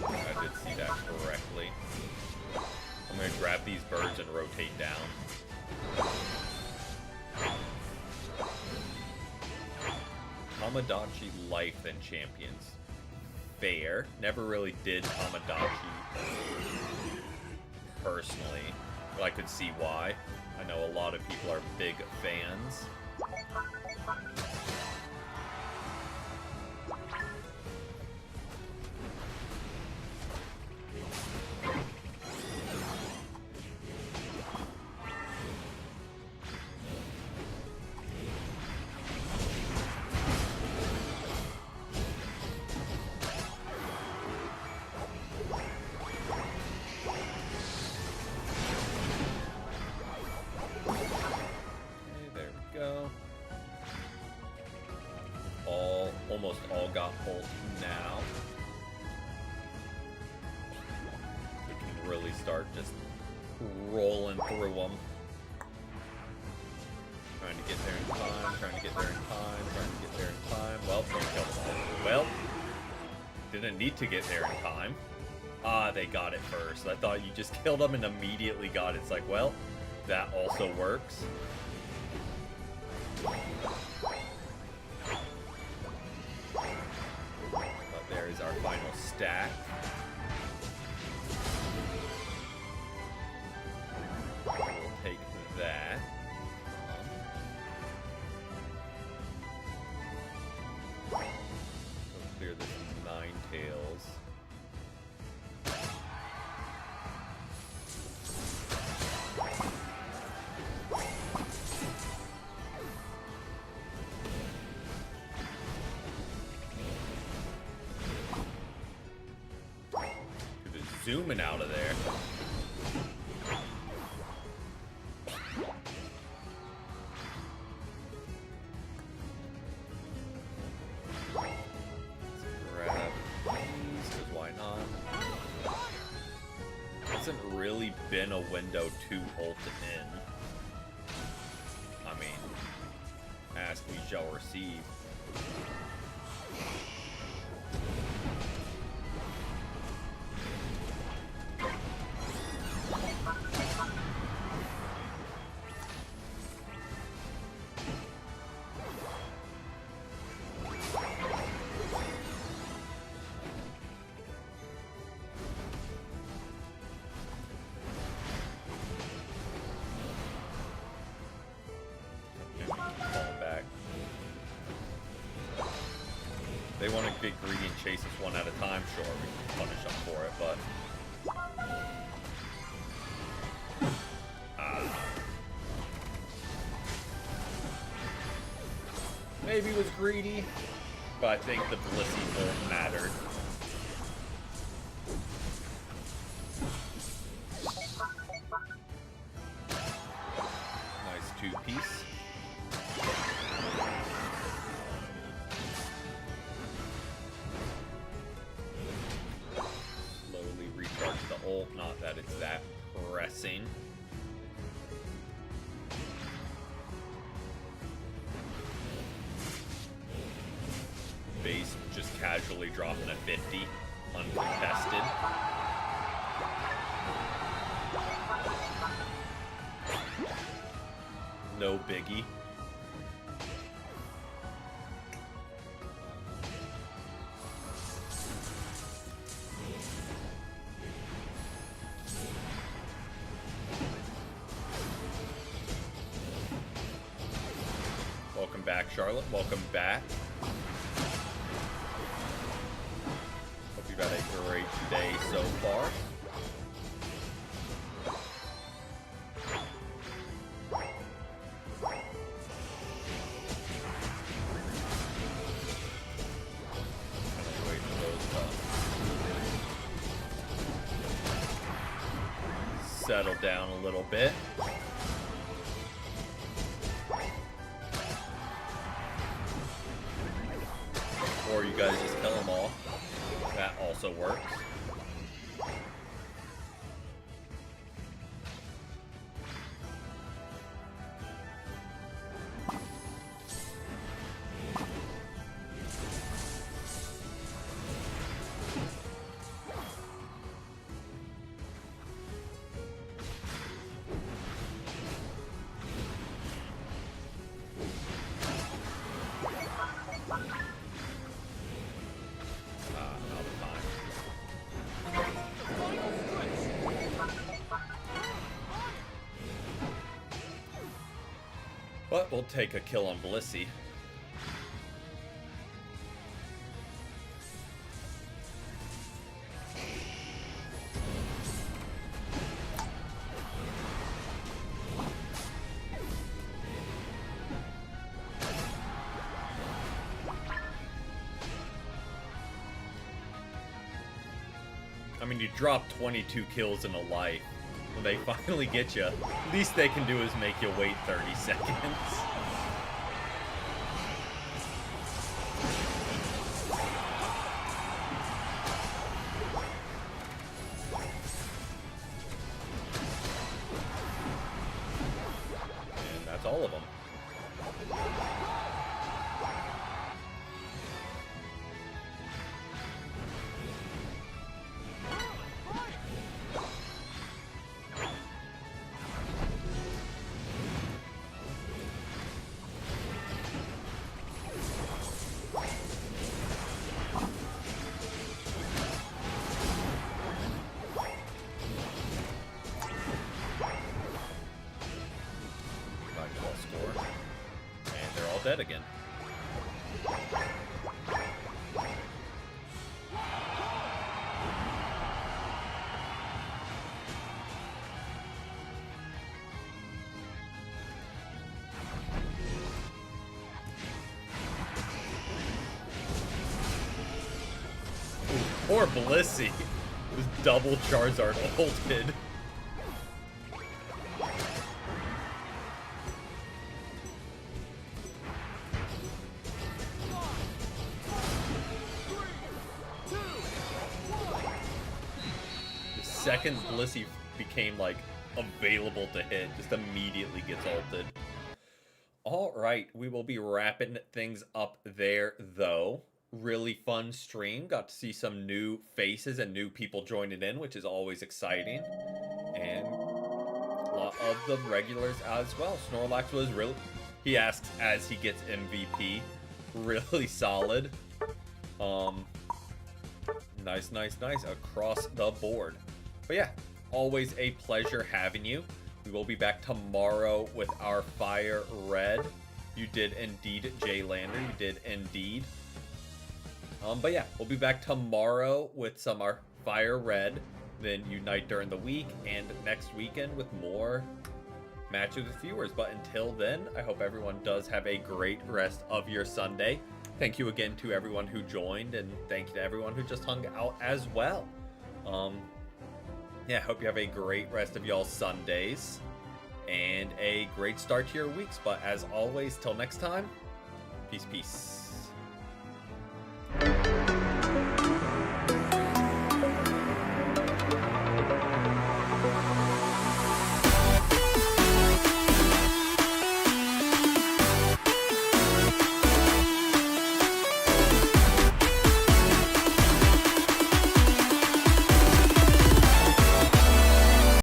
I did see that correctly. I'm gonna grab these birds and rotate down. Tamagotchi Life and Champions. Fair. Never really did Tamagotchi personally, but I could see why. I know a lot of people are big fans. Almost all got ult now. We can really start just rolling through them. Trying to get there in time, trying to get there in time, trying to get there in time. Well, don't kill them all. Well, didn't need to get there in time. Ah, they got it first. I thought you just killed them and immediately got it. It's like, well, that also works. There is our final stack. We'll take that. We'll clear this Ninetales. Zooming out of there. Let's grab these, because why not? Hasn't really been a window to ult in. I mean, ask we shall receive. They want to get greedy and chase us one at a time, sure, we can punish them for it, but... maybe was greedy, but I think the Blissey ult mattered. Nice two-piece. Not that it's that pressing. Base just casually dropping a 50, uncontested. No biggie. Welcome back, Charlotte. Welcome back. Hope you've had a great day so far. Wait for those settle down a little bit. Or you guys just kill them all. That also works. But we'll take a kill on Blissey. I mean, you drop 22 kills in a life. When they finally get you, least they can do is make you wait 30 seconds. And that's all of them. Dead again. Poor Blissey. It was double Charizard ulted. Second Blissey became like available to hit, just immediately gets ulted. Alright, we will be wrapping things up there though. Really fun stream. Got to see some new faces and new people joining in, which is always exciting. And a lot of the regulars as well. Snorlax was really, he asks as he gets MVP, really solid. Nice across the board. But yeah, always a pleasure having you. We will be back tomorrow with our Fire Red. You did indeed, Jay Lander. You did indeed. But yeah, we'll be back tomorrow with some our Fire Red. Then Unite during the week and next weekend with more matches with viewers. But until then, I hope everyone does have a great rest of your Sunday. Thank you again to everyone who joined, and thank you to everyone who just hung out as well. Yeah, hope you have a great rest of y'all's Sundays and a great start to your weeks. But as always, till next time, peace.